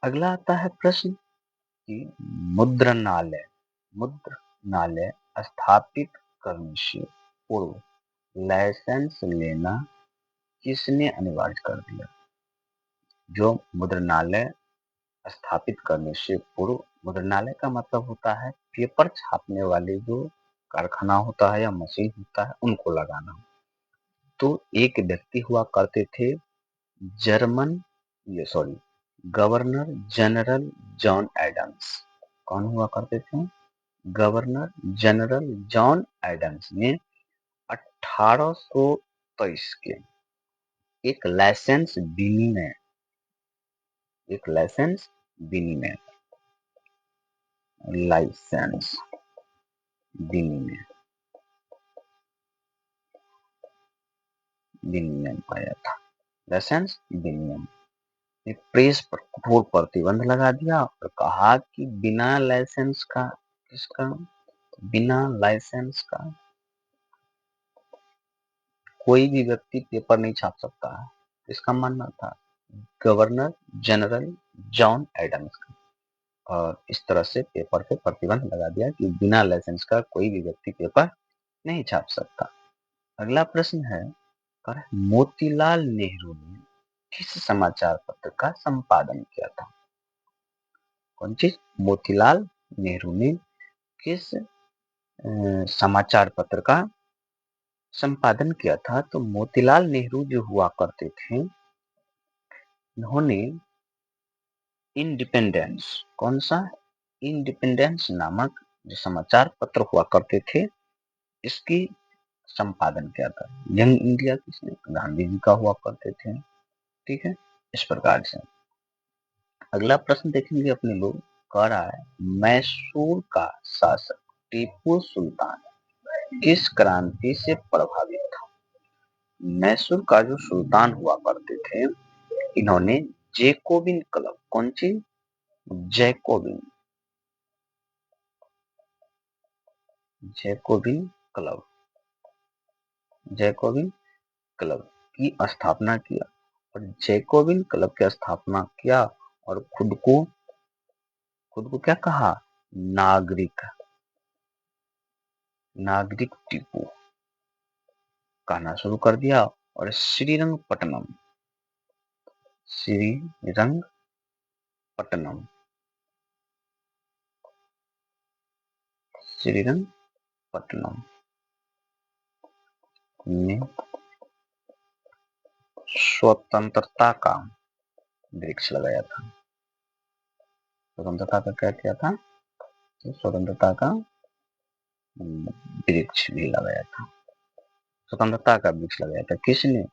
Speaker 1: अगला आता है प्रश्न कि मुद्रणालय स्थापित करने से पूर्व लाइसेंस लेना किसने अनिवार्य कर दिया? जो मुद्रणालय स्थापित करने से पूर्व, मुद्रणालय का मतलब होता है पेपर छापने वाले जो कारखाना होता है या मशीन होता है, उनको लगाना। तो एक व्यक्ति हुआ करते थे गवर्नर जनरल जॉन एडम्स। कौन हुआ करते थे? गवर्नर जनरल जॉन एडम्स ने 1823 के एक लाइसेंस विनिमय आया था। लाइसेंस विनिमय ने प्रेस पर कठोर प्रतिबंध लगा दिया और कहा कि बिना लाइसेंस का, किसका? बिना लाइसेंस का कोई भी व्यक्ति पेपर नहीं छाप सकता है। इसका मानना था गवर्नर जनरल जॉन एडम्स का। और इस तरह से पेपर पे प्रतिबंध लगा दिया कि बिना लाइसेंस का कोई भी व्यक्ति पेपर नहीं छाप सकता। अगला प्रश्न है, मोतीलाल नेहरू ने किस समाचार पत्र का संपादन किया था? कौन चीज? मोतीलाल नेहरू ने किस समाचार पत्र का संपादन किया था? तो मोतीलाल नेहरू जो हुआ करते थे, इन्होंने इंडिपेंडेंस, कौन सा? इंडिपेंडेंस नामक जो समाचार पत्र हुआ करते थे, इसकी संपादन किया था। यंग इंडिया किसने? गांधी जी का हुआ करते थे। ठीक है, इस प्रकार से। अगला प्रश्न देखेंगे अपने लोग, कह रहा है मैसूर का शासक टीपू सुल्तान किस क्रांति से प्रभावित था? मैसूर का जो सुल्तान हुआ करते थे, इन्होंने जैकोबिन क्लब, कौन सी? जैकोबिन क्लब की स्थापना किया। और जैकोबिन क्लब की स्थापना किया और खुद को क्या कहा? नागरिक टीपू कहना शुरू कर दिया। और श्रीरंगपट्टनम में स्वतंत्रता का वृक्ष लगाया था। स्वतंत्रता का क्या किया था? तो स्वतंत्रता का वृक्ष भी लगाया था। स्वतंत्रता का वृक्ष लगाया था किसने?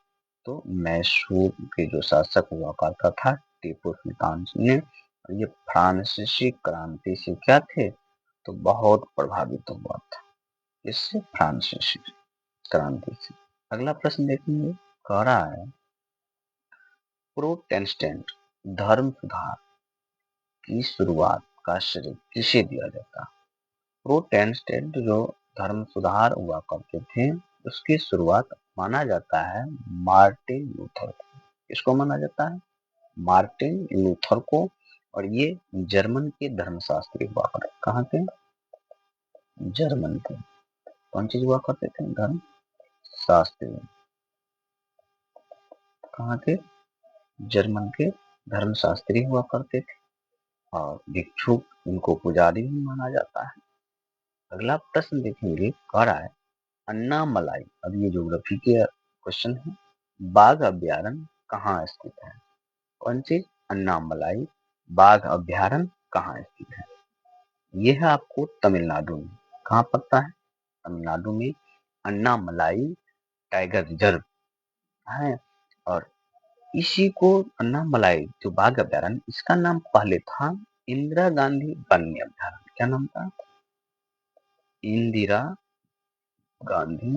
Speaker 1: तो मैसूर के जो शासक हुआ करता था टीपू सुल्तान ने। ये फ्रांसीसी क्रांति से क्या थे? तो बहुत प्रभावित हुआ था। इससे फ्रांसीसी क्रांति से। अगला प्रश्न देखेंगे, कह रहा है प्रोटेस्टेंट धर्म सुधार की शुरुआत का श्रेय किसे दिया जाता? प्रोटेस्टेंट जो धर्म सुधार हुआ करते थे, उसकी शुरुआत माना जाता है मार्टिन लूथर को। किसको माना जाता है? मार्टिन लूथर को। और ये जर्मन के धर्मशास्त्री हुआ करते। कहाँ के? जर्मन के। कौन चीज हुआ करते थे? धर्म शास्त्री। कहाँ के? जर्मन के धर्मशास्त्री हुआ करते थे और भिक्षुक इनको पुजारी भी माना जाता है। अगला प्रश्न देखेंगे, कह रहा है अन्नामलाई, अब ये ज्योग्राफी के क्वेश्चन है, बाघ अभ्यारण्य कहाँ स्थित है? कौन चीज? अन्नामलाई बाघ अभ्यारण्य कहाँ स्थित है? यह है आपको तमिलनाडु में। कहाँ पड़ता है? तमिलनाडु में अन्नामलाई टाइगर रिजर्व है। और इसी को अन्नामलाई जो बाघ अभ्यारण्य, इसका नाम पहले था इंदिरा गांधी वन्य अभ्यारण्य। क्या नाम था? इंदिरा गांधी,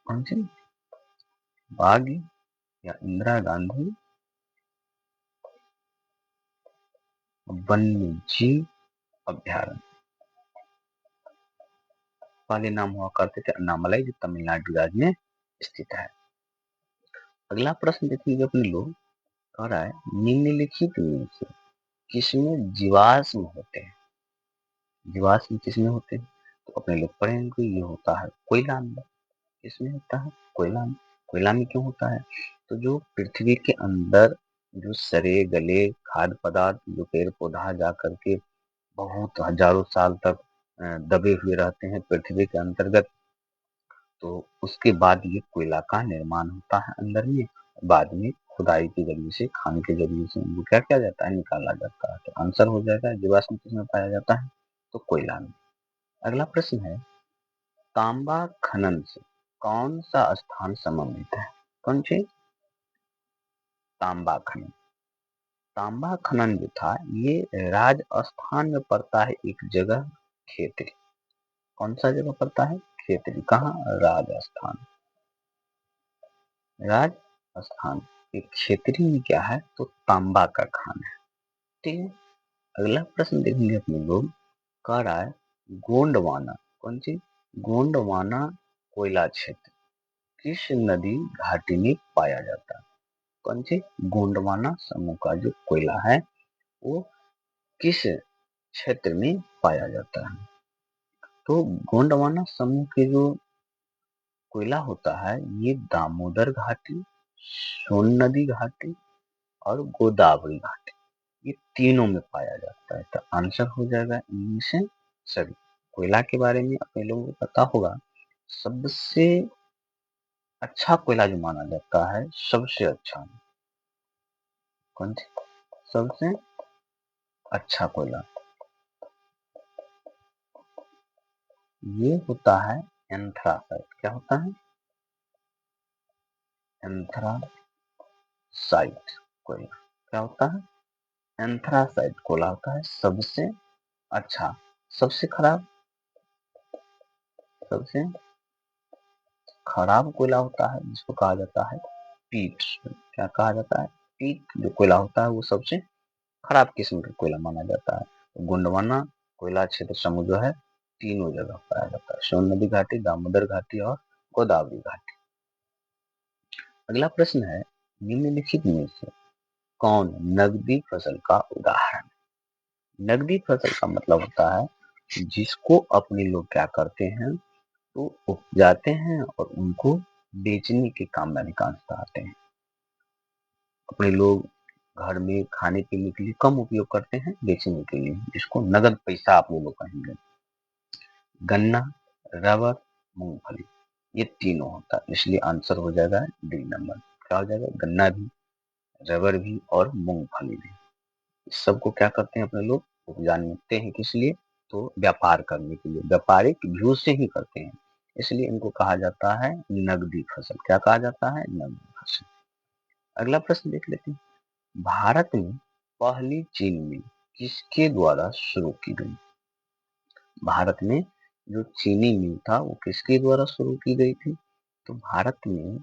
Speaker 1: कौन सी? बाघ या इंदिरा गांधी वन्य जीव अभ्यारण्य पहले नाम हुआ करते थे अन्नामलाई, जो तमिलनाडु राज्य में स्थित है। अगला प्रश्न देखेंगे अपने लोग, कह रहा है निम्नलिखित में से किसमें जीवाश्म होते हैं? जीवाश्म किसमें होते हैं? तो अपने लोग पढ़ेंगे, ये होता है कोयला में। किसमें होता है? कोयला में। कोयला में क्यों होता है? तो जो पृथ्वी के अंदर जो सड़े गले खाद्य पदार्थ जो पेड़ पौधा जा करके बहुत हजारों साल तक दबे हुए रहते हैं पृथ्वी के अंतर्गत, तो उसके बाद ये कोयला का निर्माण होता है अंदर में। बाद में खुदाई के जरिए से, खान के जरिए से इनको क्या किया जाता है? निकाला जाता है। तो आंसर हो जाएगा जीवाश्म किसमें पाया जाता है? तो कोयला में। अगला प्रश्न है तांबा खनन से कौन सा स्थान संबंधित है? कौन सी? तांबा खनन। तांबा खनन जो था ये राजस्थान में पड़ता है एक जगह, खेतरी। कौन सा जगह पड़ता है? खेतरी। कहाँ? राजस्थान। राजस्थान एक खेतरी में क्या है? तो तांबा का खान है। ठीक है। अगला प्रश्न देखेंगे अपने लोग, कह रहा है गोंडवाना, कौन सी? गोंडवाना कोयला क्षेत्र किस नदी घाटी में पाया जाता है? कौन सी? गोंडवाना समूह का जो कोयला है वो किस क्षेत्र में पाया जाता है? तो गोंडवाना समूह के जो कोयला होता है ये दामोदर घाटी, सोन नदी घाटी और गोदावरी घाटी, ये तीनों में पाया जाता है। तो आंसर हो जाएगा इनमें से सभी। कोयला के बारे में अपने लोगों को पता होगा, सबसे अच्छा कोयला जो माना जाता है, सबसे अच्छा, कौन सी? सबसे अच्छा कोयला ये होता है एंथ्रासाइट। क्या होता है? एंथ्रासाइट कोयला। क्या होता है? एंथ्रासाइट कोयला होता है सबसे अच्छा। सबसे खराब, सबसे खराब कोयला होता है जिसको कहा जाता है पीट। क्या कहा जाता है? पीट जो कोयला होता है वो सबसे खराब किस्म का कोयला माना जाता है। तो गोंडवाना कोयला क्षेत्र समूह जो है तीनों जगह पाया जाता है, सोन नदी घाटी, दामोदर घाटी और गोदावरी घाटी। अगला प्रश्न है निम्नलिखित में से कौन नगदी फसल का उदाहरण? नगदी फसल का मतलब होता है जिसको अपने लोग क्या करते हैं, तो उपजाते हैं और उनको बेचने के काम में अधिकांशतः आते हैं। अपने लोग घर में खाने पीने के लिए कम उपयोग करते हैं, बेचने के लिए, जिसको नगद पैसा आप लोग कहेंगे। गन्ना, रबर, मूंगफली, ये तीनों होता है, इसलिए आंसर हो जाएगा डी नंबर। क्या हो जाएगा? गन्ना भी, रबर भी और मूंगफली भी। इस सबको क्या करते हैं अपने लोग? उपजाते हैं। किस लिए? तो व्यापार करने के लिए, व्यापारिक व्यू से ही करते हैं, इसलिए इनको कहा जाता है नगदी फसल। क्या कहा जाता है? नगदी फसल। अगला प्रश्न देख लेते हैं, भारत में पहली चीनी मिल किसके द्वारा शुरू की गई? भारत में जो चीनी मिल था वो किसके द्वारा शुरू की गई थी? तो भारत में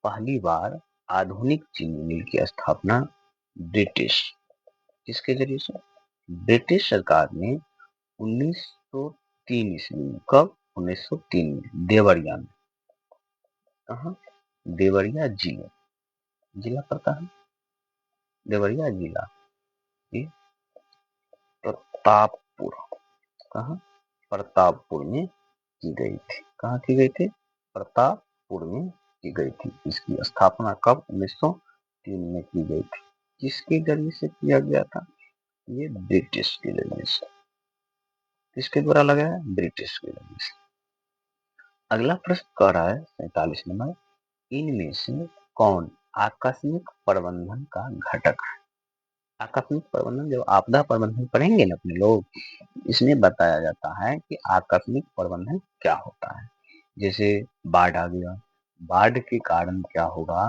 Speaker 1: पहली बार आधुनिक चीनी मिल की स्थापना ब्रिटिश, किसके जरिए से? ब्रिटिश सरकार ने 1903 ईस्वी में। कब? 1903 में देवरिया में। कहाँ? देवरिया जिले, जिला पता है? देवरिया जिला, ये प्रतापपुर, कहाँ? प्रतापपुर में की गई थी। कहाँ की गई थी? प्रतापपुर में की गई थी। इसकी स्थापना कब? 1903 में की गई थी। किसके जरिए से किया गया था? ये ब्रिटिश के जरिए से। किसके द्वारा लगाया? ब्रिटिश के जरिए से। अगला प्रश्न कह रहा है 47 नंबर, इनमें से कौन आकस्मिक प्रबंधन का घटक है? आकस्मिक प्रबंधन, जब आपदा प्रबंधन पढ़ेंगे ना अपने लोग, इसमें बताया जाता है कि आकस्मिक प्रबंधन क्या होता है। जैसे बाढ़ आ गया, बाढ़ के कारण क्या होगा?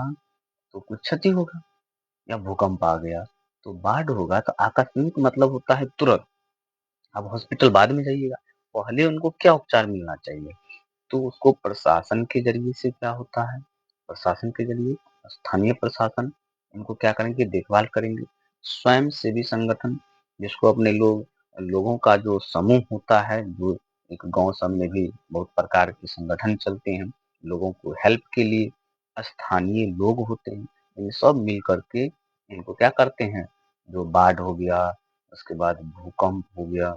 Speaker 1: तो कुछ क्षति होगा। या भूकंप आ गया, तो बाढ़ होगा, तो आकस्मिक मतलब होता है तुरंत। अब हॉस्पिटल बाद में जाइएगा, पहले उनको क्या उपचार मिलना चाहिए? तो उसको प्रशासन के जरिए से क्या होता है? प्रशासन के जरिए, स्थानीय प्रशासन उनको क्या करेंगे? देखभाल करेंगे। स्वयं सेवी संगठन, जिसको अपने लोगों का जो समूह होता है, जो एक गांव सब में भी बहुत प्रकार के संगठन चलते हैं लोगों को हेल्प के लिए, स्थानीय लोग होते हैं, ये सब मिल करके इनको क्या करते हैं? जो बाढ़ हो गया, उसके बाद भूकंप हो गया,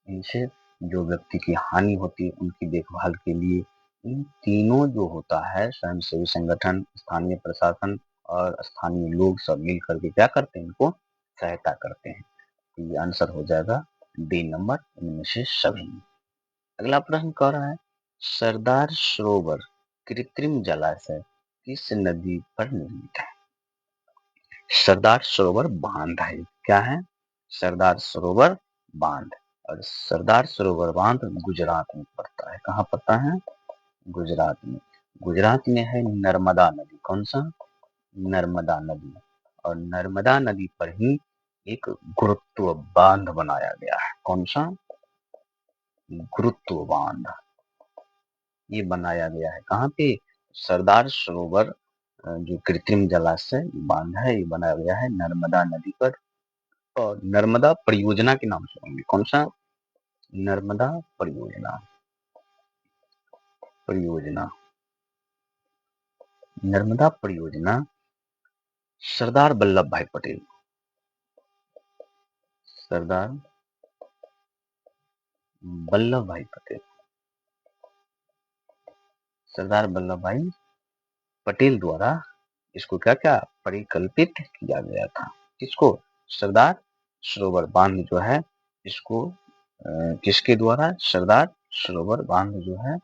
Speaker 1: इनसे जो व्यक्ति की हानि होती है उनकी देखभाल के लिए इन तीनों जो होता है, स्वयंसेवी संगठन, स्थानीय प्रशासन और स्थानीय लोग सब मिल करके क्या करते हैं? इनको सहायता करते हैं। तो ये आंसर हो जाएगा डी नंबर, इनमें से सभी। अगला प्रश्न कह रहा है, सरदार सरोवर कृत्रिम जलाशय किस नदी पर निर्मित है? सरदार सरोवर बांध है। क्या है? सरदार सरोवर बांध। और सरदार सरोवर बांध गुजरात में पड़ता है। कहाँ पड़ता है? गुजरात में। गुजरात में है नर्मदा नदी। कौन सा? नर्मदा नदी। और नर्मदा नदी पर ही एक गुरुत्व बांध बनाया गया है। कौन सा? गुरुत्व बांध ये बनाया गया है। कहाँ पे? सरदार सरोवर जो कृत्रिम जलाशय बांध है, ये बनाया गया है नर्मदा नदी पर। और नर्मदा परियोजना के नाम से होंगे। कौन सा? नर्मदा परियोजना। परियोजना, नर्मदा परियोजना सरदार वल्लभ भाई पटेल, सरदार वल्लभ भाई पटेल, सरदार वल्लभ भाई पटेल द्वारा इसको क्या क्या परिकल्पित किया गया था। किसको? सरदार सरोवर बांध जो है, इसको किसके द्वारा? सरदार सरोवर बांध जो है,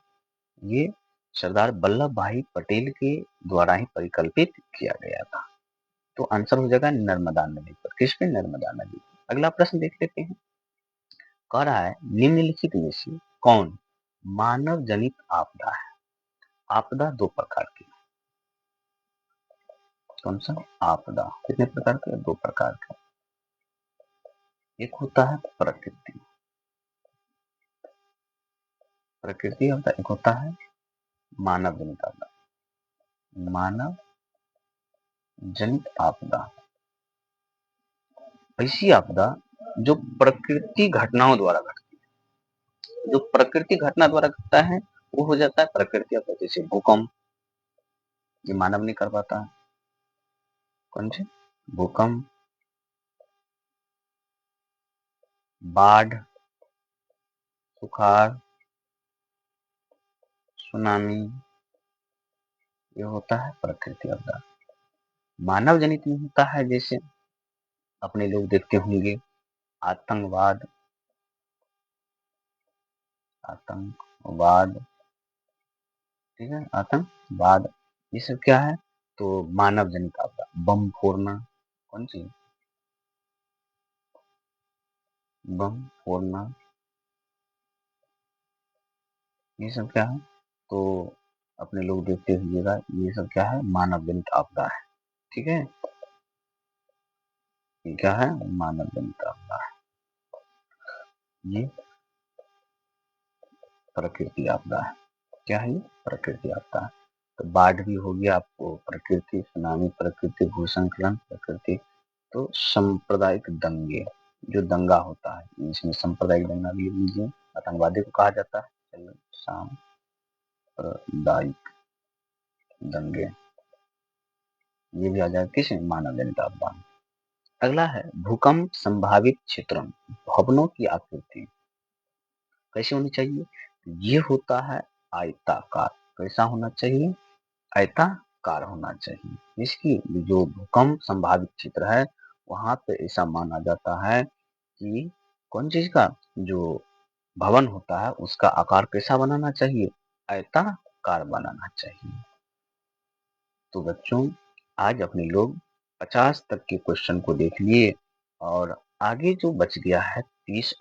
Speaker 1: ये सरदार वल्लभ भाई पटेल के द्वारा ही परिकल्पित किया गया था। तो आंसर हो जाएगा नर्मदा नदी पर। किस पे? नर्मदा नदी। अगला प्रश्न देख लेते हैं। कह रहा है, निम्नलिखित में से कौन मानव जनित आपदा है? आपदा दो प्रकार की। कौन सा? आपदा कितने प्रकार के? दो प्रकार के। एक होता है प्रकृति, प्रकृति होता है, एक होता है मानव जनित आपदा। मानव जनित आपदा ऐसी आपदा जो प्रकृति घटनाओं द्वारा घटती है। जो प्रकृति घटना द्वारा घटता है वो हो जाता है प्रकृति आपदा। जैसे भूकंप, ये मानव नहीं कर पाता है। कौन से? भूकंप, बाढ़, सुखाड़, सुनामी, ये होता है प्रकृति आपदा। मानव जनित में होता है, जैसे अपने लोग देखते होंगे आतंकवाद, आतंकवाद, ठीक है, आतंकवाद, ये सब क्या है? तो मानव जनित आपदा। बम फोड़ना, कौन सी? बम फोड़ना, ये सब क्या है? तो अपने लोग देखते हुएगा, ये सब क्या है? मानव जनित आपदा है। ठीक है, ये क्या है? मानव जनित आपदा है। ये प्रकृति आपदा है। क्या है? ये प्रकृति आपदा है। तो बाढ़ भी हो गया आपको प्रकृति, सुनामी प्रकृति, भूस्खलन प्रकृति। तो सांप्रदायिक दंगे, जो दंगा होता है, इसमें सांप्रदायिक दंगा भी लीजिए, आतंकवादी को कहा जाता है। सांप्रदायिक दंगे, ये भी आ जाएगा किस मानव जनित आपदा। अगला है भूकंप संभावित क्षेत्रों में भवनों की आकृति कैसे होनी चाहिए। ये होता है आयताकार। कैसा होना चाहिए, आयताकार होना चाहिए। इसकी जो भूकंप संभावित क्षेत्र है वहां पे ऐसा माना जाता है कि कौन चीज का जो भवन होता है उसका आकार कैसा बनाना चाहिए, आयताकार बनाना चाहिए। तो बच्चों आज अपने लोग 50 तक के क्वेश्चन को देख लिए और आगे जो बच गया है 30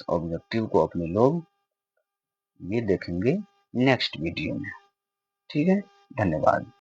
Speaker 1: ऑब्जेक्टिव को अपने लोग ये देखेंगे नेक्स्ट वीडियो में। ठीक है, धन्यवाद।